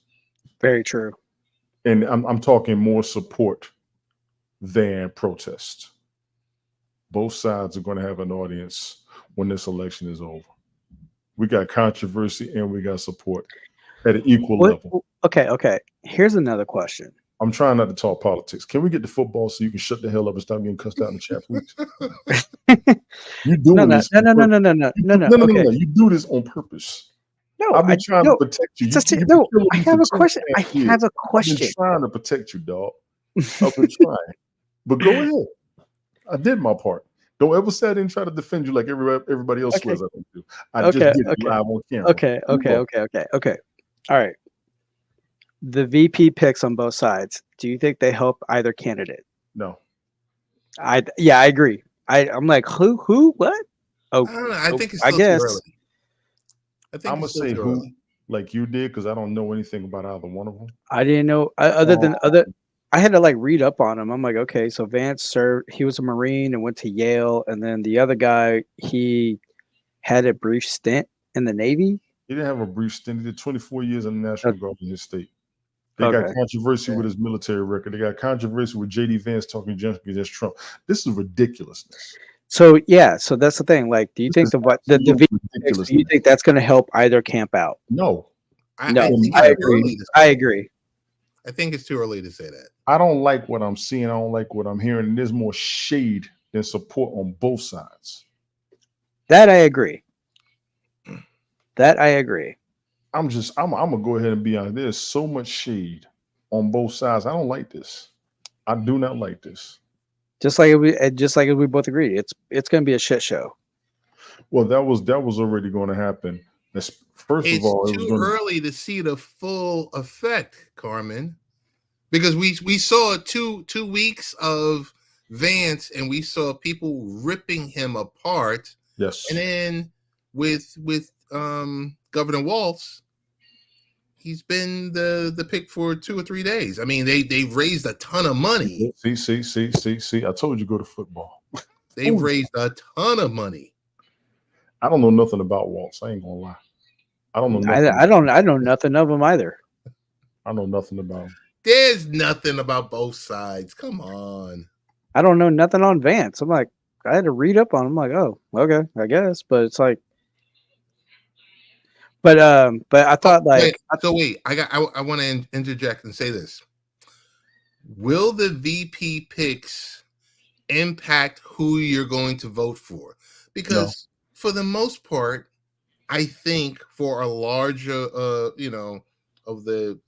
Very true. And I'm talking more support than protest. Both sides are going to have an audience when this election is over. We got controversy and we got support at an equal level. Okay. Here's another question. I'm trying not to talk politics. Can we get to football so you can shut the hell up and stop getting cussed out in the chat, please? You doing No. this? on purpose. Okay. You do this on purpose. No, I've been trying to protect you. it's just- You've been no, killing I me have for a question. 2.5 I years. have a I've question. been trying to protect you, dog. I've been trying. But go ahead. I did my part. Don't ever say I didn't try to defend you like everybody else Okay. swears I don't do. I Okay, just did it okay. live on camera. Okay. All right. The VP picks on both sides. Do you think they help either candidate? No. I agree. I'm like, who, what? Oh, I don't know. I think it's I still guess. too early. I think I'm gonna it's still say too who early. like you did because I don't know anything about either one of them. I didn't know I had to like read up on him. I'm like, okay, so Vance served, he was a Marine and went to Yale, and then the other guy, he had a brief stint in the Navy. He didn't have a brief stint. He did 24 years in the National Guard in his state. They got Okay. controversy with his military record. They got controversy with J.D. Vance talking junk against Trump. This is ridiculousness. So yeah, so that's the thing. Like, do you think the Absolute VP picks, ridiculousness. do you think that's going to help either camp out? No, No, I think I it's too early agree. to say I that. agree. I think it's too early to say that. I don't like what I'm seeing. I don't like what I'm hearing. And there's more shade than support on both sides. That I agree. I'm gonna go ahead and be honest. There's so much shade on both sides. I don't like this. I do not like this. Just like we both agreed, it's going to be a shit show. Well, that was already going to happen. First It's of all, it was too going to early to see the full effect, Carmen, because we saw 2 weeks of Vance and we saw people ripping him apart, yes. and then with Governor Walz, he's been the pick for 2 or 3 days. I mean, they've raised a ton of money. See. I told you go to football. They've raised a ton of money. I don't know nothing about Waltz. I ain't gonna lie. I don't know nothing. I know nothing of them either. I know nothing about him. There's nothing about both sides. Come on. I don't know nothing on Vance. I'm like, I had to read up on him. I'm like, oh, okay, I guess. But it's like, but I thought like, Wait. I want to interject and say this. Will the VP picks impact who you're going to vote for? Because for the most part, I think for a larger, of the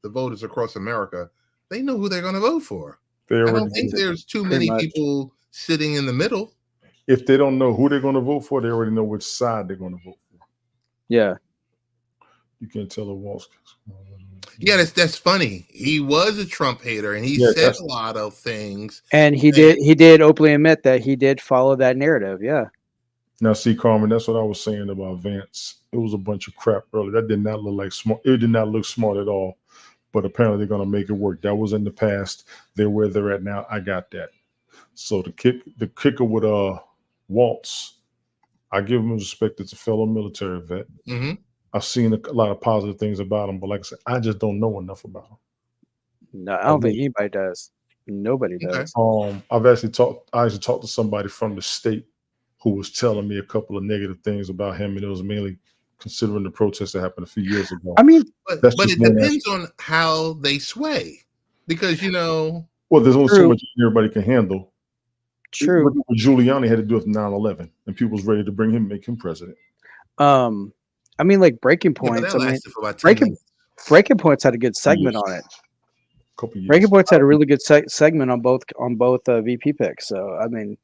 voters across America, they know who they're going to vote for. I don't think there's too many much. people sitting in the middle. If they don't know who they're going to vote for, they already know which side they're going to vote for. yeah, You can't tell the Waltz. Yeah, that's funny. He was a Trump hater, and he Yeah, said that's- a lot of things. And he did openly admit that he did follow that narrative. Yeah. Now, see, Carmen, that's what I was saying about Vance. It was a bunch of crap earlier. That did not look like smart. It did not look smart at all. But apparently, they're going to make it work. That was in the past. They're where they're at now. I got that. So the kicker with Waltz, I give him respect. It's a fellow military vet. Hmm. I've seen a lot of positive things about him, but like I said, I just don't know enough about him. No, I don't think anybody does. Nobody does. Okay. I actually talked to somebody from the state who was telling me a couple of negative things about him, and it was mainly considering the protest that happened a few years ago. I mean, But That's but just it one depends on how they sway, because well, there's only so True. much everybody can handle. true. Look at what Giuliani had to do with 9/11, and people was ready to bring him, make him president. I mean, like Breaking yeah, Points. that I mean, lasted for about 10 Breaking minutes. Breaking Points had a good segment Yes. on it. Couple years. Breaking Points had a really good segment on both VP picks. So I mean,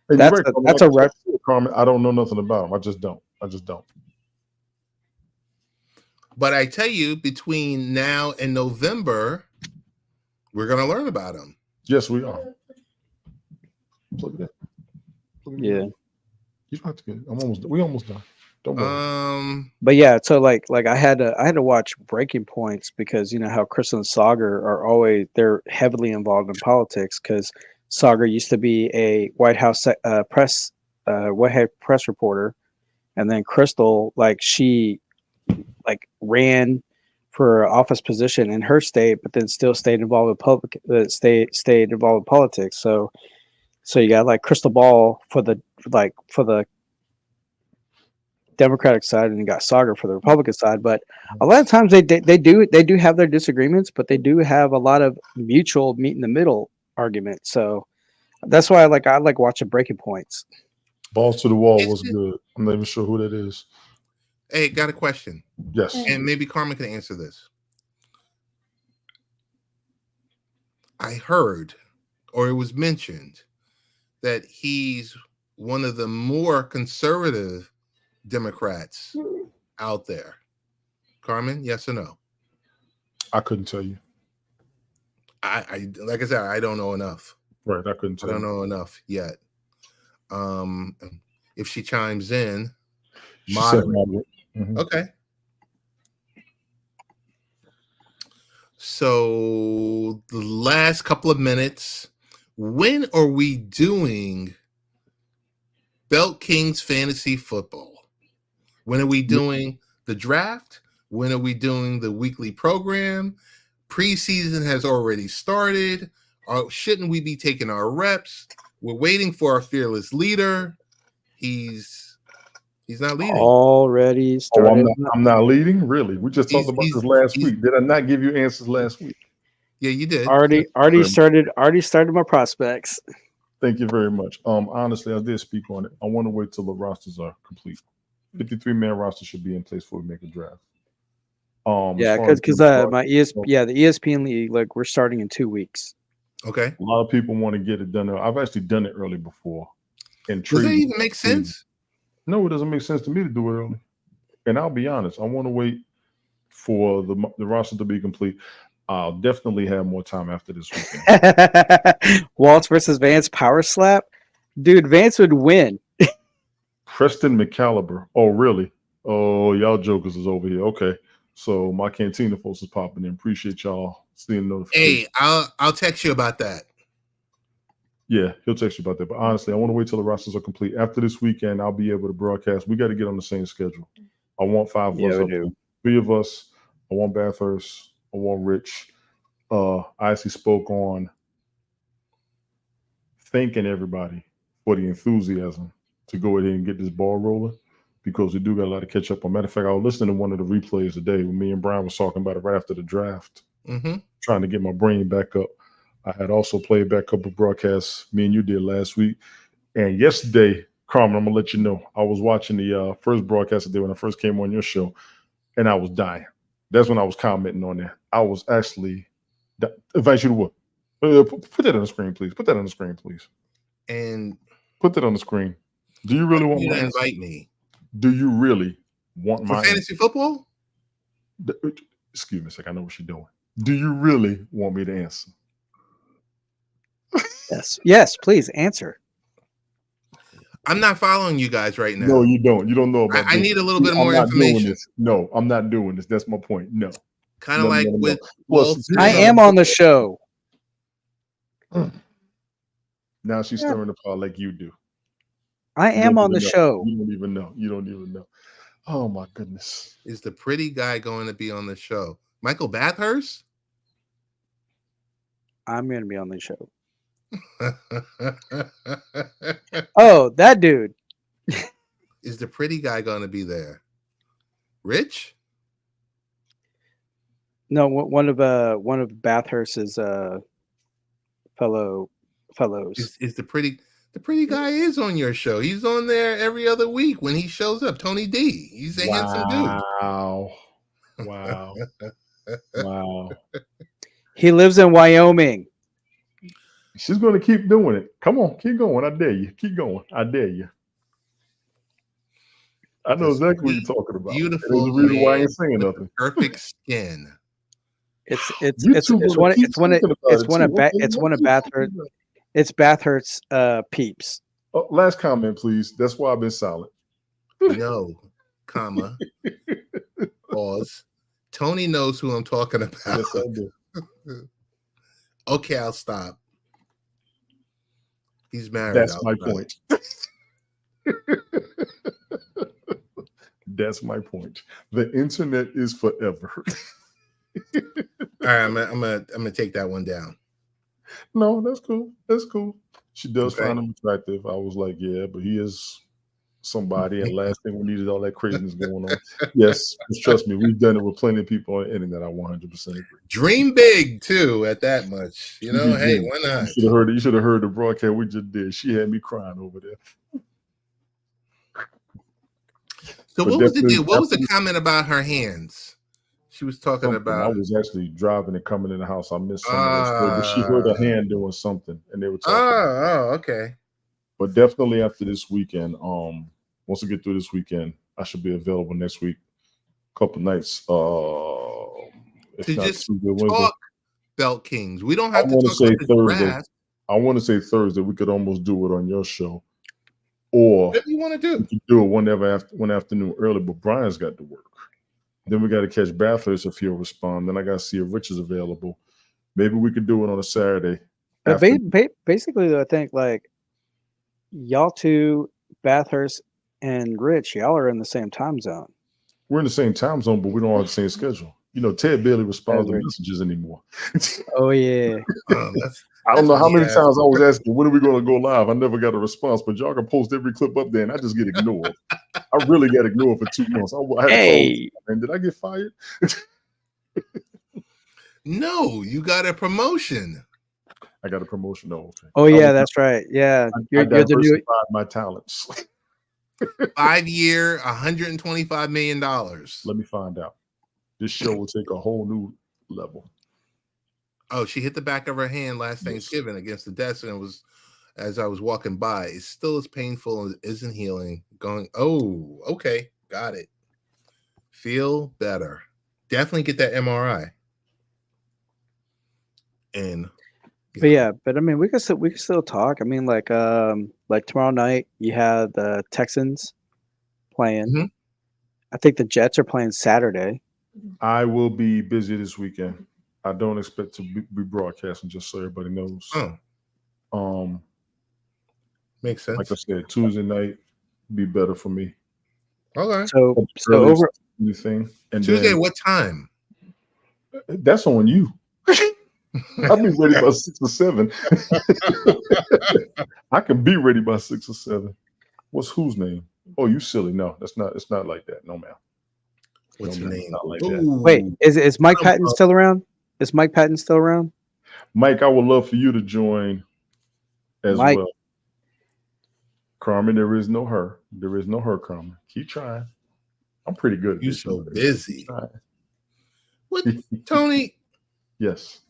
And that's you're right, that's a rep. Carmen. I don't know nothing about him. I just don't. But I tell you, between now and November, we're going to learn about him. Yes, we are. Plug it in. Plug it in. Yeah. You don't have to get it. We almost done. Don't worry. But yeah, so like I had to watch Breaking Points because you know how Chris and Sagar they're heavily involved in politics because Sagar used to be a White House press reporter, and then Crystal she ran for an office position in her state, but then still stayed involved with stayed involved with politics. So you got like Crystal Ball for the Democratic side, and you got Sagar for the Republican side. But a lot of times they do have their disagreements, but they do have a lot of mutual meet in the middle arguments. So that's why I like watching Breaking Points. Balls to the wall was good. I'm not even sure who that is. Hey, got a question. Yes. And maybe Carmen can answer this. I heard, or it was mentioned, that he's one of the more conservative Democrats out there. Carmen, yes or no? I couldn't tell you. I like I said, I don't know enough. Right, I couldn't tell I don't know enough yet. If she chimes in, She said moderate. Mhm. Okay. So the last couple of minutes, when are we doing Belt Kings fantasy football? When are we doing the draft? When are we doing the weekly program? Preseason has already started. Shouldn't we be taking our reps? We're waiting for our fearless leader. He's not leading. Already started. I'm not leading. Really, we just talked about this last he's- week. Did I not give you answers last week? Yeah, you did. Already started my prospects. Thank you very much. Honestly, I did speak on it. I want to wait till the rosters are complete. 53-man roster should be in place before we make a draft. Yeah, because the ESPN league, like we're starting in 2 weeks. Okay. A lot of people want to get it done. I've actually done it early before. And Does that even make sense? No, it doesn't make sense to me to do it early. And I'll be honest, I want to wait for the roster to be complete. I'll definitely have more time after this weekend. Waltz versus Vance power slap, dude. Vance would win. Preston McCaliber. Oh, really? Oh, y'all jokers is over here. Okay, so my Cantina folks is popping in. Appreciate y'all seeing notifications. Hey, I'll text you about that. Yeah, he'll text you about that. But honestly, I want to wait till the rosters are complete. After this weekend, I'll be able to broadcast. We got to get on the same schedule. I want 5 of us up there. 3 of us. I want Bathurst. I want Rich. I actually spoke on thanking everybody for the enthusiasm to go ahead and get this ball rolling because we do got a lot to catch up on. Matter of fact, I was listening to one of the replays today when me and Brian was talking about it right after the draft, trying to get my brain back up. I had also played back up a broadcast me and you did last week. And yesterday, Carmen, I'm going to let you know, I was watching the first broadcast I did when I first came on your show, and I was dying. That's when I was commenting on there. I was actually invite you to what? Put that on the screen, please. Put that on the screen, please. And put that on the screen. Do you really want you my to answer? invite me Do you really want for my fantasy football? excuse me a second. I know what you're doing. Do you really want me to answer? Yes. Yes, please answer. I'm not following you guys right now. No, you don't. You don't know about I this. need a little bit I'm more not doing information. this. No, I'm not doing this. That's my point. No. Kind of No, like no, no. with Plus, Walter. I am on the show. Now she's stirring the pot like you do. I You am don't on the even know. show. You don't even know. You don't even know. Oh my goodness. Is the pretty guy going to be on the show? Michael Bathurst? I'm going to be on the show. Oh, that dude. Is the pretty guy going to be there? Rich? No, one of Bathurst's fellows. Is the pretty guy is on your show? He's on there every other week when he shows up. Tony D. He's a handsome dude. Wow. Wow. Wow. He lives in Wyoming. She's going to keep doing it. Come on, keep going. I dare you. Keep going. I dare you. I know This exactly what sweet, you're talking about. beautiful There's a reason why I man ain't saying nothing. Perfect skin. It's You it's two it's gonna one keep it's one of talking about it's it one too. of Okay, it's one of keep Bathurst. talking about it. It's Bathurst's peeps. Last comment, please. That's why I've been silent. No, comma, pause. Tony knows who I'm talking about. Yes, I do. Okay, I'll stop. He's married. That's I'll my stop. point. That's my point. The internet is forever. All right, I'm gonna take that one down. No, that's cool. That's cool. She does Okay. find him attractive. I was like, yeah, but he is somebody. And last thing we need is all that craziness going on. Yes, just trust me, we've done it with plenty of people on the internet. I 100% agree. Dream big too. At that much, you know. You Hey, did. why You not? should have heard it. You should have heard the broadcast we just did. She had me crying over there. So But what was the definitely deal? What was the after- comment about her hands? She was talking Something. I about. was actually driving and coming in the house. I missed some of this, but she heard her hand doing something, and they were talking. Oh, okay. But definitely after this weekend, once we get through this weekend, I should be available next week. Couple nights. If To not just Tuesday, Wednesday. talk Belt Kings. We don't I have to want to talk say about the Thursday. draft. I want to say Thursday. We could almost do it on your show, or What do you want to we do? could do it one afternoon early. But Brian's got to work. Then we got to catch Bathurst if he'll respond. Then I got to see if Rich is available. Maybe we could do it on a Saturday. But after- basically, I think like y'all two, Bathurst and Rich, y'all are in the same time zone. We're in the same time zone, but we don't have the same schedule. You know, Ted barely responds to Average. messages anymore. Oh yeah. That's I don't know how many Yeah. times I was asking, when are we going to go live? I never got a response, but y'all can post every clip up there, and I just get ignored. I really got ignored for 2 months. I had to call, Hey, and did I get fired? no. You got a promotion. I got a promotion. Oh, okay. oh yeah, that's right. Yeah, I you're the new. diversified my talents. 5 year, $125 million. Let me find out. This show will take a whole new level. Oh, she hit the back of her hand last Yes. Thanksgiving against the desk, and it was as I was walking by. It still is painful and isn't healing. Going, oh, okay, got it. Feel better. Definitely get that MRI. And But yeah, but I mean, we can still talk. I mean, like tomorrow night you have the Texans playing. Mhm. Mm-hmm. I think the Jets are playing Saturday. I will be busy this weekend. I don't expect to be broadcasting, just so everybody knows. oh, Like makes sense. I said, Tuesday night be better for me. Okay. So Early over. anything, and Tuesday, then what time? that's on you. I'll be ready by 6 or 7. I can be ready by 6 or 7. What's whose name? Oh, you silly. No, that's not. It's not like that. No, ma'am. What's No, your man, name? not like that. Ooh. Wait, is Mike Um, Patton still around? Is Mike Patton still around? Mike, I would love for you to join as Mike. well. Carmen, there is no her. There is no her, Carmen. Keep trying. I'm pretty good at You this. so Keep busy. trying. What, Tony? Yes.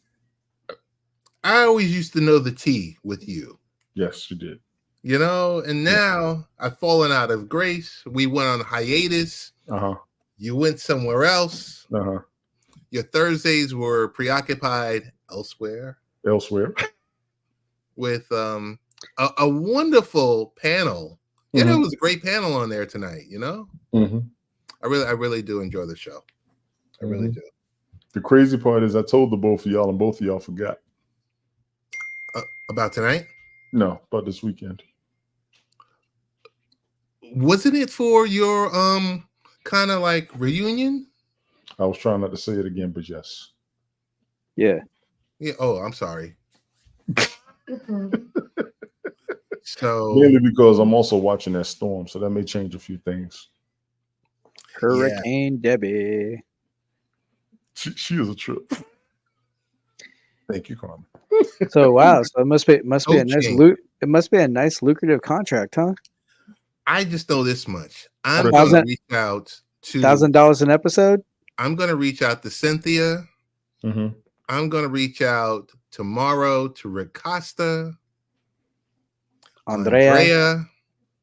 I always used to know the T with you. Yes, you did. You know, and now I've fallen out of grace. We went on hiatus. Uh-huh. You went somewhere else. Uh-huh. Your Thursdays were preoccupied elsewhere with a wonderful panel. Yeah, there was a great panel on there tonight. You know, I really do enjoy the show. I really do. The crazy part is I told the both of y'all, and both of y'all forgot. About tonight? No, about this weekend. Wasn't it for your kind of like reunion? I was trying not to say it again, but yes. Yeah. Yeah. Oh, I'm sorry. So mainly because I'm also watching that storm, so that may change a few things. Hurricane Debbie. She is a trip. Thank you, Carmen. So wow, so it must be a nice Coaching. It must be a nice lucrative contract, huh? I just know this much. I'm $1,000 going to reach out to $1,000 an episode. I'm going to reach out to Cynthia. Mm-hmm. I'm going to reach out tomorrow to Rick Costa, Andrea,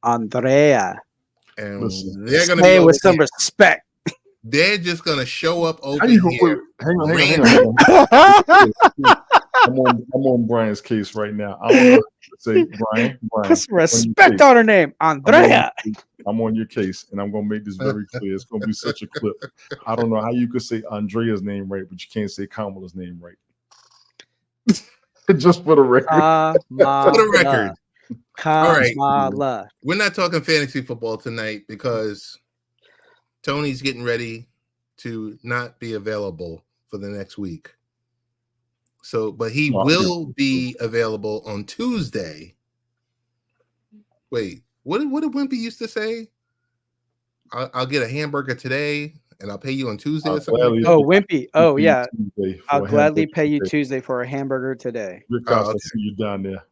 and Listen, they're going to say be with over some here. respect. They're just going to show up over How you gonna here. hang on. I'm on Brian's case right now. I don't know how to say Brian. Put some respect on her name, Andrea. I'm on your case, and I'm gonna make this very clear. It's gonna be such a clip. I don't know how you could say Andrea's name right, but you can't say Kamala's name right. Just for the record. For the record. All right. Kamala. We're not talking fantasy football tonight because Tony's getting ready to not be available for the next week. So, but he will be available on Tuesday. Wait, what did Wimpy used to say? I'll get a hamburger today and I'll pay you on Tuesday or something. Oh, Wimpy. Oh, yeah. Tuesday for I'll a gladly hamburger pay you today. Tuesday for a hamburger today. Rick Oh, Costa, okay. I see you down there.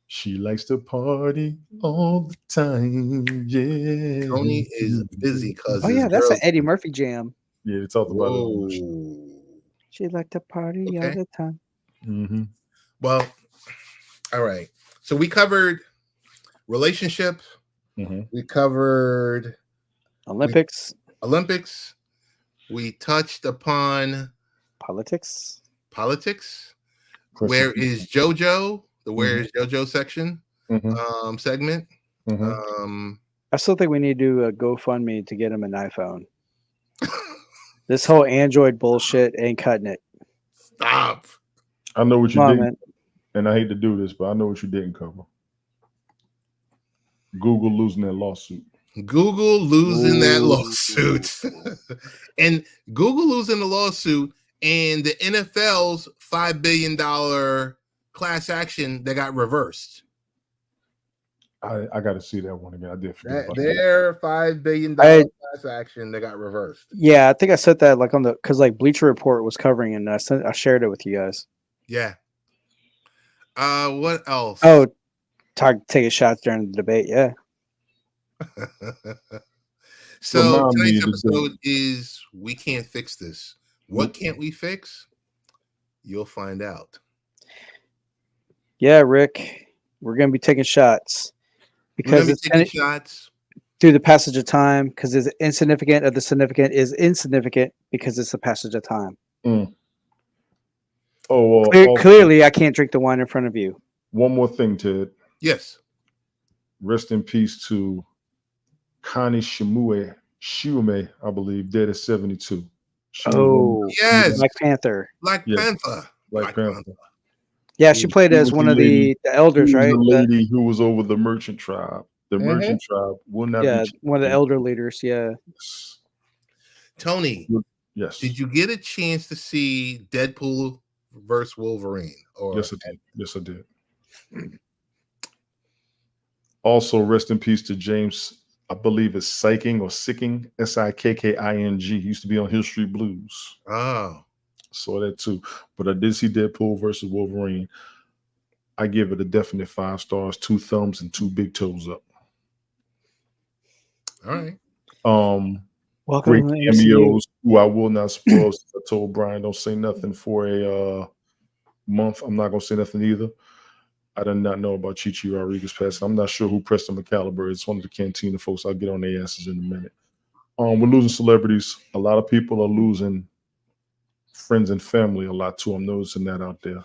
She likes to party all the time. Yeah. Tony is busy because Oh, yeah, that's an Eddie Murphy jam. Yeah, they talked about it. Whoa. She like to party all Okay. the time. Mm-hmm. Well, all right. So we covered relationship. Mm-hmm. We covered Olympics, Olympics. We touched upon politics. politics. Where is JoJo? The Where is JoJo section Mm-hmm. segment. Mm-hmm. I still think we need to do a GoFundMe to get him an iPhone. This whole Android bullshit ain't cutting it. Stop. I know what you Come on, did, man. and I hate to do this, but I know what you didn't cover. Google losing that lawsuit. Google losing that Ooh. lawsuit. And Google losing the lawsuit and the NFL's $5 billion class action that got reversed. I got to see that one again. I did forget about that. Their $5 billion class action that got reversed. Yeah, I think I said that like on the because like Bleacher Report was covering it, and I shared it with you guys. Yeah. What else? Oh, taking shots during the debate. Yeah. So Remind me tonight's to do- episode is We Can't Fix This. What can't we fix? You'll find out. Yeah, Rick, we're gonna be taking shots We're gonna because be it's taking shots. through the passage of time. Because it's insignificant of the significant is insignificant because it's the passage of time. Oh, well, Clearly, I can't drink the wine in front of you. one more thing, Ted. Yes. Rest in peace to Connie Shiume, I believe, dead at 72. Oh, Yes. Black Panther. Black Yeah. Panther. Black Panther. Yeah, she played She as was one the of lady- the elders, She was right? the The- lady who was over the merchant tribe. The merchant tribe will not yeah, be. one of the elder leaders. Yeah. Tony, Yes. did you get a chance to see Deadpool versus Wolverine? Or Yes, I did. Yes, I did. Also, rest in peace to James. I believe it's Sicking, Sikking. He used to be on Hill Street Blues. Oh, Saw that too. But I did see Deadpool versus Wolverine. I give it a definite 5 stars, 2 thumbs, and 2 big toes up. all right. Welcome Great to the MCU. cameos, who I will not spoil. Since I told Brian don't say nothing for a month. I'm not gonna say nothing either. I did not know about Chichi Rodriguez passing. I'm not sure who Preston McCaliber is. It's one of the Cantina folks. I'll get on their asses in a minute. We're losing celebrities. A lot of people are losing friends and family a lot too. I'm noticing that out there.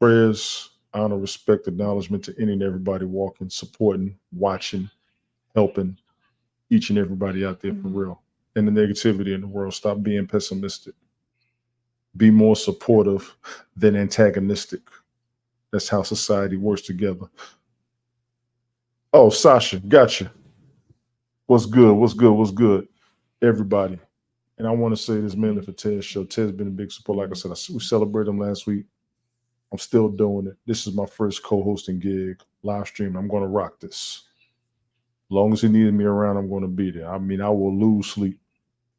Prayers, honor, respect, acknowledgement to any and everybody walking, supporting, watching, helping each and everybody out there for real. And the negativity in the world. Stop being pessimistic. Be more supportive than antagonistic. That's how society works together. Oh, Sasha, gotcha. What's good? What's good? What's good? Everybody. And I want to say this mainly for Ted's show. Ted's been a big support. Like I said, we celebrated him last week. I'm still doing it. This is my first co-hosting gig, live stream. I'm going to rock this. As long as he needed me around, I'm going to be there. I mean, I will lose sleep.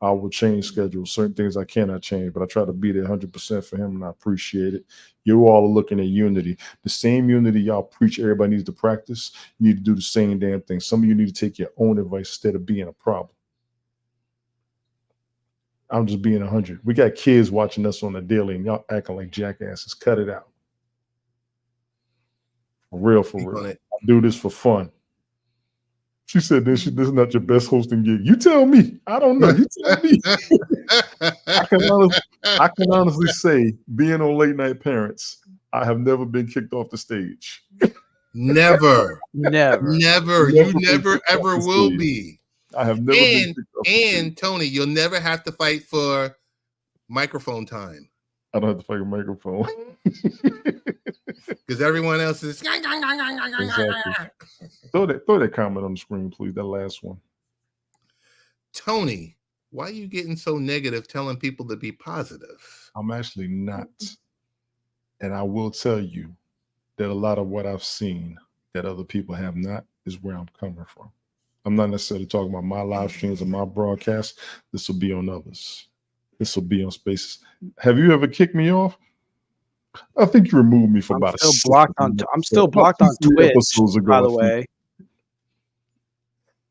I will change schedules. Certain things I cannot change, but I try to be there 100% for him, and I appreciate it. You all are looking at unity. The same unity y'all preach everybody needs to practice. You need to do the same damn thing. Some of you need to take your own advice instead of being a problem. I'm just being 100. We got kids watching us on the daily, and y'all acting like jackasses. Cut it out. For real, for real. I do this for fun. She said this is not your best hosting gig. You tell me. I don't know. You tell me. I can honestly say, being on Late Night Parents, I have never been kicked off the stage. Never. Never. You never ever will be. I have never been kicked off the stage. And Tony, you'll never have to fight for microphone time. I don't have to fight a microphone. Because everyone else is Exactly. Throw that comment on the screen, please. That last one. Tony, why are you getting so negative telling people to be positive? I'm actually not. And I will tell you that a lot of what I've seen that other people have not is where I'm coming from. I'm not necessarily talking about my live streams or my broadcasts. This will be on others. This will be on Spaces. Have you ever kicked me off? I think you removed me for about I'm still blocked on Twitch, by the way.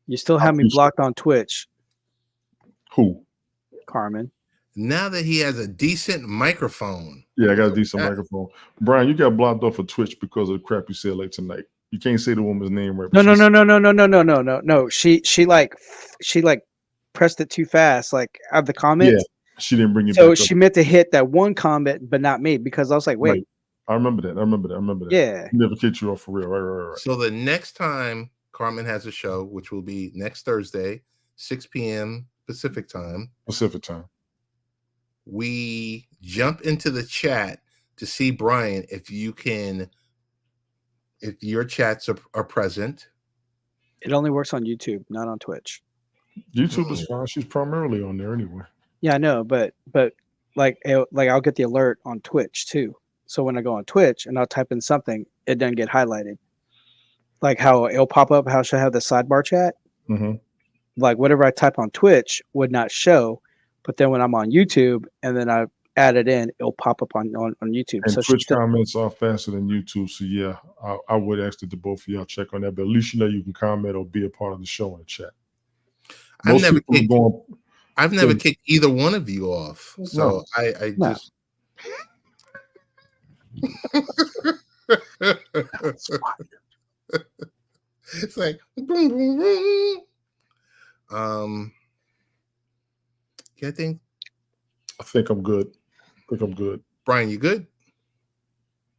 You still have me blocked on Twitch. Who? Carmen. Now that he has a decent microphone. Yeah, I got a decent microphone. Brian, you got blocked off of Twitch because of the crap you said late tonight. You can't say the woman's name right. No. She like pressed it too fast, like out of the comments. Yeah, she didn't bring you so back she up. meant to hit that one comment, but not me, because I was like, wait. Right. I remember that. Yeah. Never kicked you off for real. Right. So the next time Carmen has a show, which will be next Thursday, 6 p.m. Pacific time, we jump into the chat to see, Brian, if your chats are present. It only works on YouTube, not on Twitch. YouTube is fine. She's primarily on there anyway. Yeah, I know, but like I'll get the alert on Twitch too. So when I go on Twitch and I'll type in something, it doesn't get highlighted. Like how it'll pop up, how she'll have the sidebar chat. Mm-hmm. Like whatever I type on Twitch would not show, but then when I'm on YouTube and then I add it in, it'll pop up on YouTube. And so Twitch comments are faster than YouTube. So yeah, I would ask that the both of y'all check on that. But at least you know you can comment or be a part of the show in the chat. I've never kicked either one of you off. So I just it's like boom, boom, boom. I think I'm good. Brian, you good?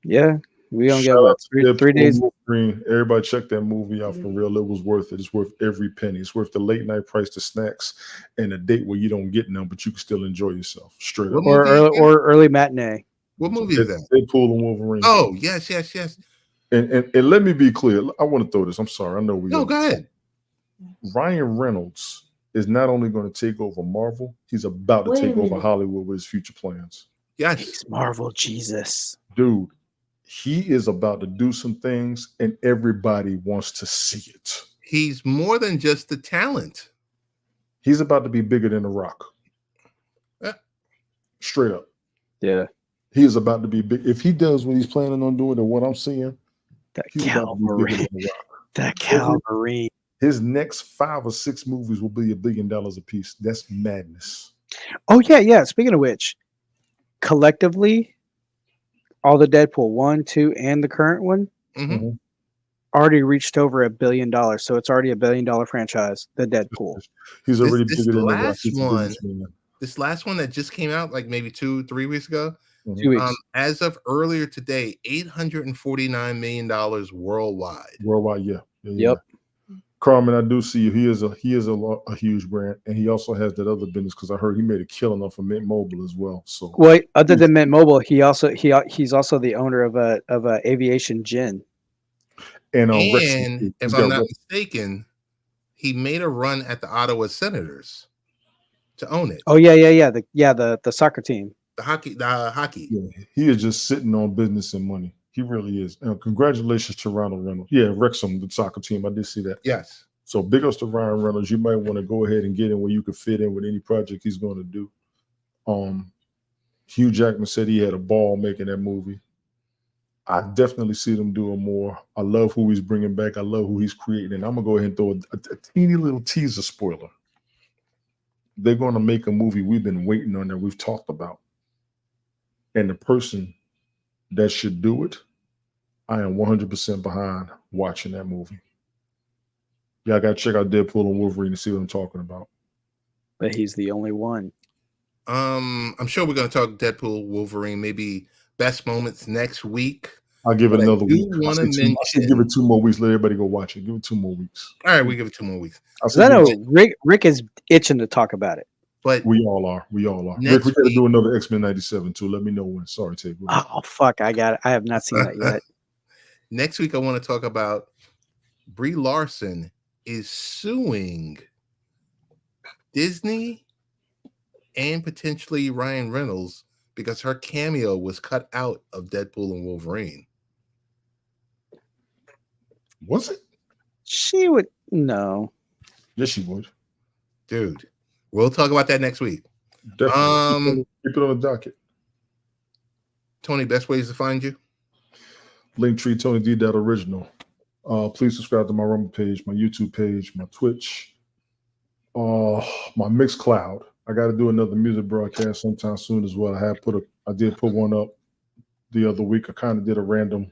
Yeah, we only got what, three days. Everybody check that movie out for real. It was worth it. It's worth every penny. It's worth the late night price, the snacks, and a date where you don't get none, but you can still enjoy yourself. Straight up. Or early matinee. What movie is that? Deadpool and Wolverine. Oh, yes. And let me be clear. I want to throw this. I'm sorry. I know we. No, go ahead. Ryan Reynolds is not only going to take over Marvel, he's about to take over Hollywood with his future plans. Yes. He's Marvel Jesus. Dude, he is about to do some things and everybody wants to see it. He's more than just the talent. He's about to be bigger than The Rock. Straight up. Yeah. He is about to be big. If he does what he's planning on doing and what I'm seeing, That Calvary. His next 5 or 6 movies will be $1 billion a piece. That's madness. Oh, yeah. Speaking of which, collectively, all the Deadpool 1, 2, and the current one already reached over $1 billion. So it's already $1 billion franchise, the Deadpool. He's already bigger than the last one. this last one that just came out like maybe 2-3 weeks ago. 2 weeks. As of earlier today, $849 million worldwide. Worldwide, yeah. Yep. Carmen, I do see you. He is a huge brand, and he also has that other business because I heard he made a killing off of Mint Mobile as well. So Well, other than Mint Mobile, he's also the owner of a aviation gin. and And if I'm not mistaken, he made a run at the Ottawa Senators to own it. Oh yeah. The soccer team. The hockey. Yeah, he is just sitting on business and money. He really is. Congratulations to Ronald Reynolds. Yeah, Wrexham, the soccer team. I did see that. Yes. So big ups to Ryan Reynolds. You might want to go ahead and get in where you could fit in with any project he's going to do. Hugh Jackman said he had a ball making that movie. I definitely see them doing more. I love who he's bringing back. I love who he's creating. And I'm going to go ahead and throw a teeny little teaser spoiler. They're going to make a movie we've been waiting on that we've talked about. And the person that should do it, I am 100% behind watching that movie. Yeah, I got to check out Deadpool and Wolverine to see what I'm talking about. But he's the only one. I'm sure we're going to talk Deadpool, Wolverine, maybe best moments next week. I'll give it But I another do week. I wanna should give it 2 more weeks. Let everybody go watch it. Give it 2 more weeks. All right, we give it 2 more weeks. I know Rick is itching to talk about it. But We all are. We Next got to week- do another X-Men 97 too. Let me know when. Sorry, Tate. Oh fuck! I got it. I have not seen that yet. next week, I want to talk about Brie Larson is suing Disney and potentially Ryan Reynolds because her cameo was cut out of Deadpool and Wolverine. Was it? She would no. Yes, she would. Dude, we'll talk about that next week. Definitely. Keep it on the docket. Tony, best ways to find you? Linktree Tony D. Original. Please subscribe to my Rumble page, my YouTube page, my Twitch, my Mixcloud. I got to do another music broadcast sometime soon as well. I did put one up the other week. I kind of did a random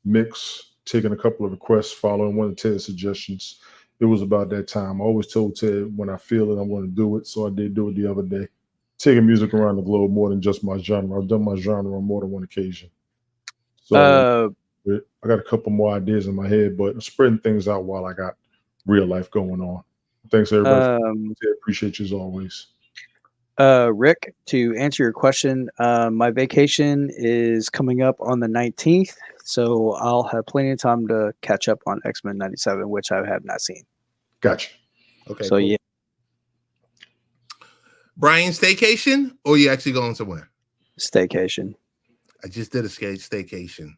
mix, taking a couple of requests, following one of Ted's suggestions. It was about that time. I always told Ted when I feel it, I'm going to do it. So I did do it the other day. Taking music around the globe more than just my genre. I've done my genre on more than one occasion. So I got a couple more ideas in my head, but I'm spreading things out while I got real life going on. Thanks, everybody. I appreciate you as always. Rick, to answer your question, my vacation is coming up on the 19th, so I'll have plenty of time to catch up on X-Men 97, which I have not seen. Gotcha. Okay. So yeah, Brian, staycation, or you actually going somewhere? staycation. I just did a staycation.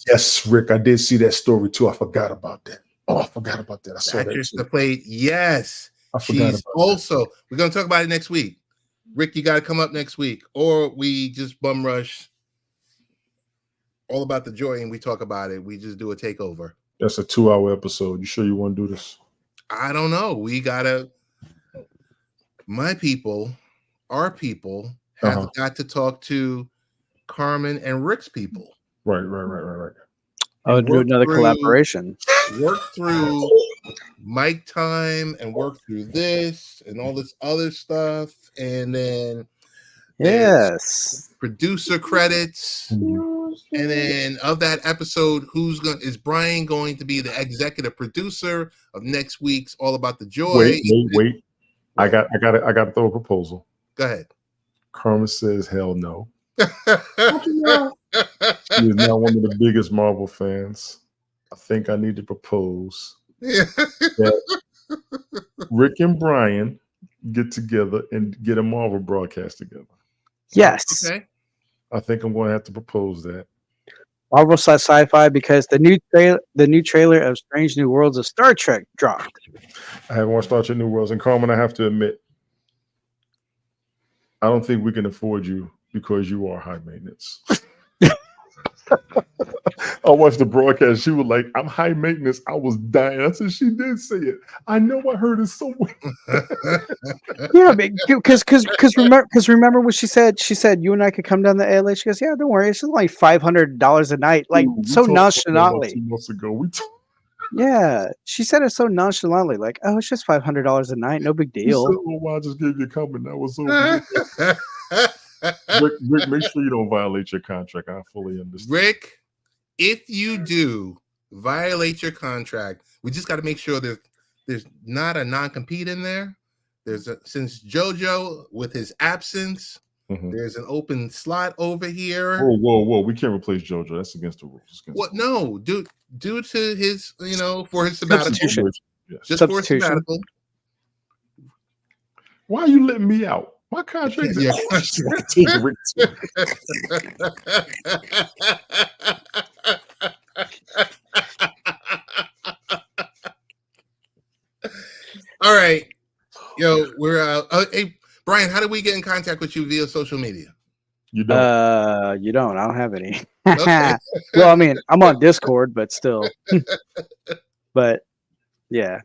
Yes, Rick, I did see that story too. I forgot about that. Oh, I forgot about that. I saw Actress that. that played, yes. I forgot She's about also, we're going to talk about it next week. Rick, you got to come up next week, or we just bum rush all about the joy and we talk about it. We just do a takeover. That's a 2-hour episode. You sure you want to do this? I don't know. We got to, my people, our people have got to talk to Carmen and Rick's people. Right. I'll do another collaboration. Work through mic time and work through this and all this other stuff. And then Yes. producer credits. And then of that episode, is Brian going to be the executive producer of next week's All About the Joy? Wait. I got to throw a proposal. Go ahead. Carmen says hell no. She is now one of the biggest Marvel fans. I think I need to propose that Rick and Brian get together and get a Marvel broadcast together. Yes. Okay. I think I'm going to have to propose that. Marvel / Sci-Fi, because the new trailer of Strange New Worlds of Star Trek dropped. I haven't watched Star Trek New Worlds, and Carmen, I have to admit, I don't think we can afford you because you are high maintenance. I watched the broadcast. She was like, I'm high maintenance. I was dying. I said, she did say it. I know I heard it somewhere. Yeah, because remember what she said? She said, you and I could come down to LA. She goes, yeah, don't worry. It's only $500 a night. Like, Ooh, we so talked about that about nonchalantly. 2 months ago. Yeah, she said it so nonchalantly, like, "Oh, it's just $500 a night, no big You said, deal." "Oh, wow, I just gave you a comment. That was so good." Rick, make sure you don't violate your contract. I fully understand. Rick, if you do violate your contract, we just got to make sure there's not a non-compete in there. Since JoJo with his absence, there's an open slot over here. Whoa! We can't replace JoJo. That's against the rules. What? No, due to his, for his sabbatical, Substitution. Yes. just for his Substitution. sabbatical. Why are you letting me out? My contract is Yeah. All right, yo, we're hey, Brian, how do we get in contact with you via social media? You don't. You don't. I don't have any. Okay. Well, I mean, I'm on Discord, but still. But yeah.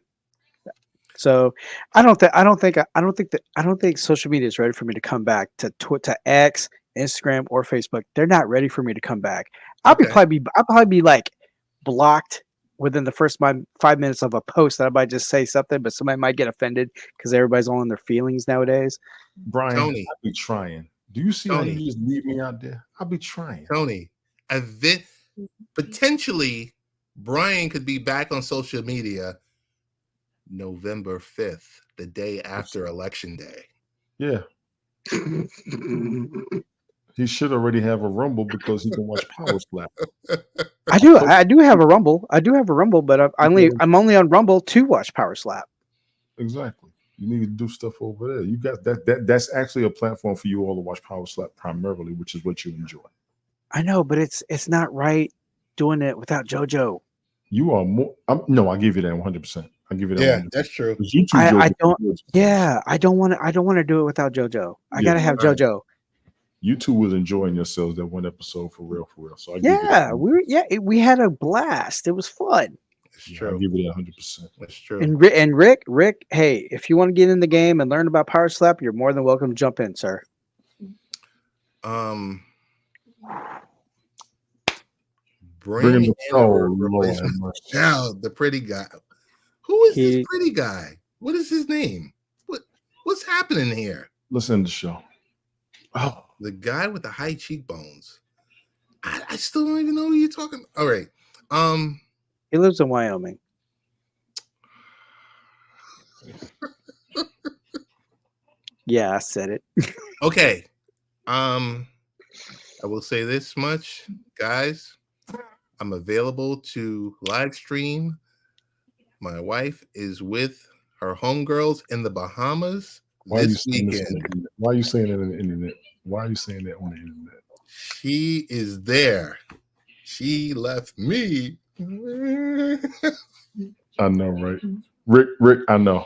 So I don't think social media is ready for me to come back to X, Instagram, or Facebook. They're not ready for me to come back. I'll probably be like blocked within the first 5 minutes of a post that I might just say something, but somebody might get offended because everybody's all in their feelings nowadays. Brian, Tony. I'll be trying. Do you see Tony. how you just leave me out there? I'll be trying. Tony, potentially Brian could be back on social media November 5th, the day after Election Day. Yeah. He should already have a Rumble because he can watch Power Slap. I do have a Rumble. But I'm only on Rumble to watch Power Slap. Exactly. You need to do stuff over there. You got that's actually a platform for you all to watch Power Slap primarily, which is what you enjoy. I know, but it's not right doing it without JoJo. You are more. No, I give you that 100%. I give you that. Yeah, 100%. that's true. I don't. Yeah, I don't want to do it without JoJo. I gotta have JoJo. You two was enjoying yourselves that one episode for real. So we had a blast. It was fun. It's true. I'll give you that 100%. That's true. And Rick, hey, if you want to get in the game and learn about Power Slap, you're more than welcome to jump in, sir. Bring in Lord. now the pretty guy. Who is this pretty guy? What is his name? What's happening here? Listen to the show. Oh, the guy with the high cheekbones. I still don't even know who you're talking. All right. He lives in Wyoming. Yeah, I said it. Okay. I will say this much, guys. I'm available to live stream. My wife is with her homegirls in the Bahamas this weekend. Why are you saying that on the internet? Why are you saying that on the internet? She is there. She left me. I know, right? Rick, I know.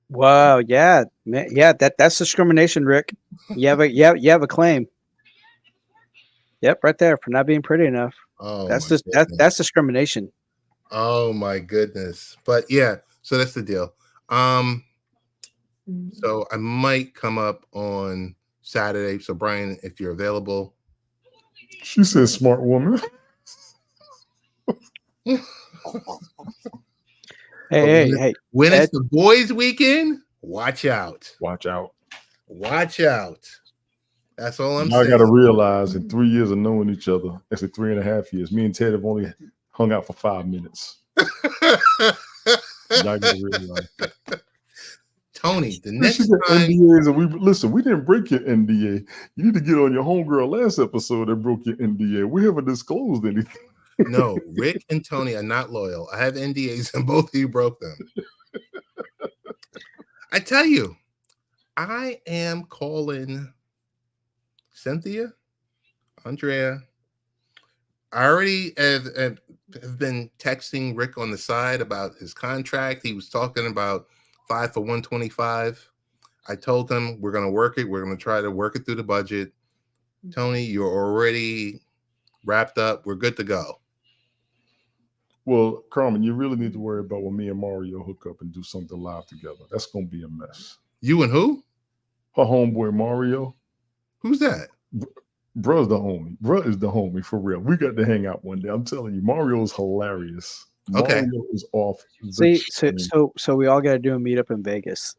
Wow, yeah, man, yeah, that's discrimination, Rick. You have a claim. Yep, right there for not being pretty enough. Oh, that's that's discrimination. Oh my goodness. But yeah, so that's the deal. So I might come up on Saturday. So Brian, if you're available. She said smart woman. Hey. When it's the boys' weekend, watch out. Watch out. That's all I'm saying. I gotta realize in 3 years of knowing each other, actually 3.5 years, me and Ted have only hung out for 5 minutes. Y'all gotta realize that. Tony, the next time NDAs and we didn't break your NDA. You need to get on your homegirl last episode that broke your NDA. We haven't disclosed anything. No, Rick and Tony are not loyal. I have NDAs and both of you broke them. I tell you, I am calling Cynthia, Andrea. I already have been texting Rick on the side about his contract. He was talking about 5 for 125. I told him we're going to work it. We're going to try to work it through the budget. Tony, you're already wrapped up. We're good to go. Well, Carmen, you really need to worry about when me and Mario hook up and do something live together. That's going to be a mess. You and who? Her homeboy Mario. Who's that? Bruh's the homie. Bruh is the homie for real. We got to hang out one day. I'm telling you, Mario is hilarious. Okay. Mario is off. the See, chain. so we all got to do a meetup in Vegas.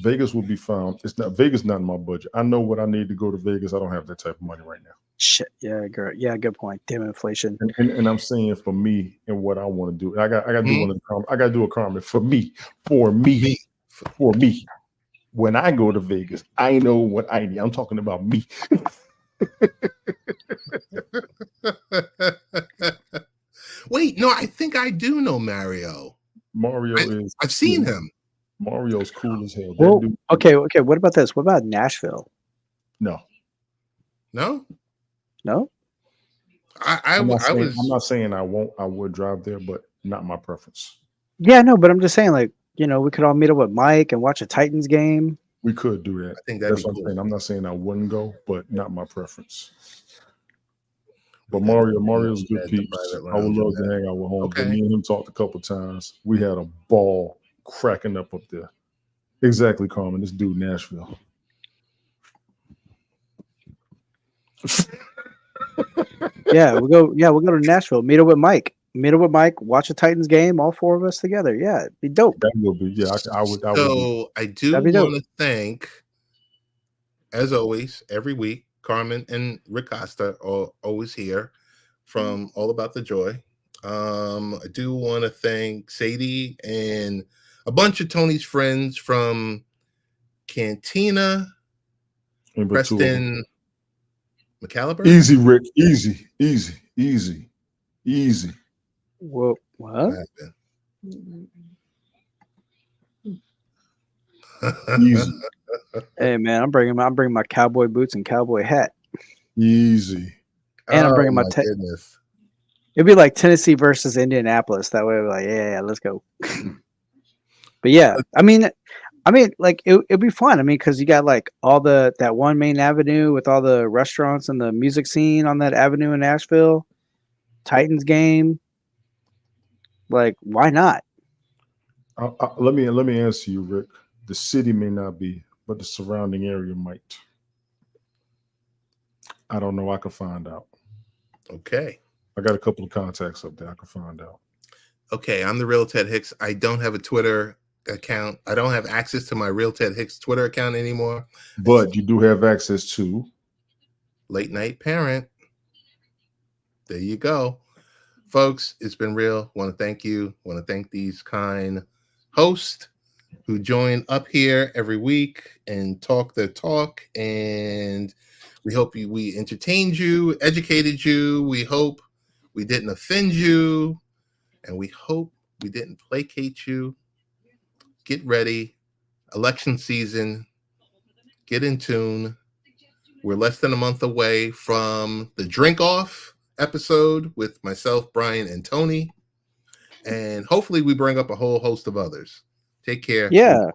Vegas will be found. It's not Vegas. Not in my budget. I know what I need to go to Vegas. I don't have that type of money right now. Shit. Yeah, girl. Yeah, good point. Damn inflation. And I'm saying for me and what I want to do. I got to do one of the. I got to do a comment for me. For me. When I go to Vegas, I know what I need. I'm talking about me. Wait, no, I think I do know Mario. Mario is. I've seen cool. him. Mario's cool as hell. That Well, dude- okay. What about this? What about Nashville? No, No, No. I'm not saying, was. I'm not saying I won't. I would drive there, but not my preference. Yeah, no. But I'm just saying, like, we could all meet up with Mike and watch a Titans game. We could do that. I think that'd That's be what I'm cool. saying. I'm not saying I wouldn't go, but not my preference. But We gotta Mario's do good that, the peeps. private I would lounge love and to hang out with home. Okay. But me and him talked a couple times. We had a ball cracking up there. Exactly, Carmen. This dude Nashville. Yeah, we'll go. Yeah, we'll go to Nashville. Meet up with Mike. Watch a Titans game. All four of us together. Yeah, it'd be dope. That would be, yeah. I would. So I do That'd be dope. want to thank, as always, every week, Carmen and Rick Costa are always here from All About the Joy. I do want to thank Sadie and a bunch of Tony's friends from Cantina, And but two of them. Preston McCaliber. Easy, Rick. Easy. Whoa, what? What happened? Easy. Hey man, I'm bringing my cowboy boots and cowboy hat. Easy. And I'm bringing my goodness. It'd be like Tennessee versus Indianapolis. That way, we're like, yeah, let's go. But yeah, I mean, like it'd be fun. I mean, because you got like all that one main avenue with all the restaurants and the music scene on that avenue in Nashville. Titans game. Like, why not? Let me answer you, Rick. The city may not be, but the surrounding area might. I don't know. I can find out. Okay. I got a couple of contacts up there. I can find out. Okay, I'm the Real Ted Hicks. I don't have a Twitter account. I don't have access to my Real Ted Hicks Twitter account anymore. But you do have access to Late Night Parent. There you go. Folks, it's been real. Want to thank you. Want to thank these kind hosts who join up here every week and talk their talk. And we hope we entertained you, educated you. We hope we didn't offend you. And we hope we didn't placate you. Get ready. Election season. Get in tune. We're less than a month away from the Drink Off episode with myself, Brian, and Tony. And hopefully we bring up a whole host of others. Take care. Yeah.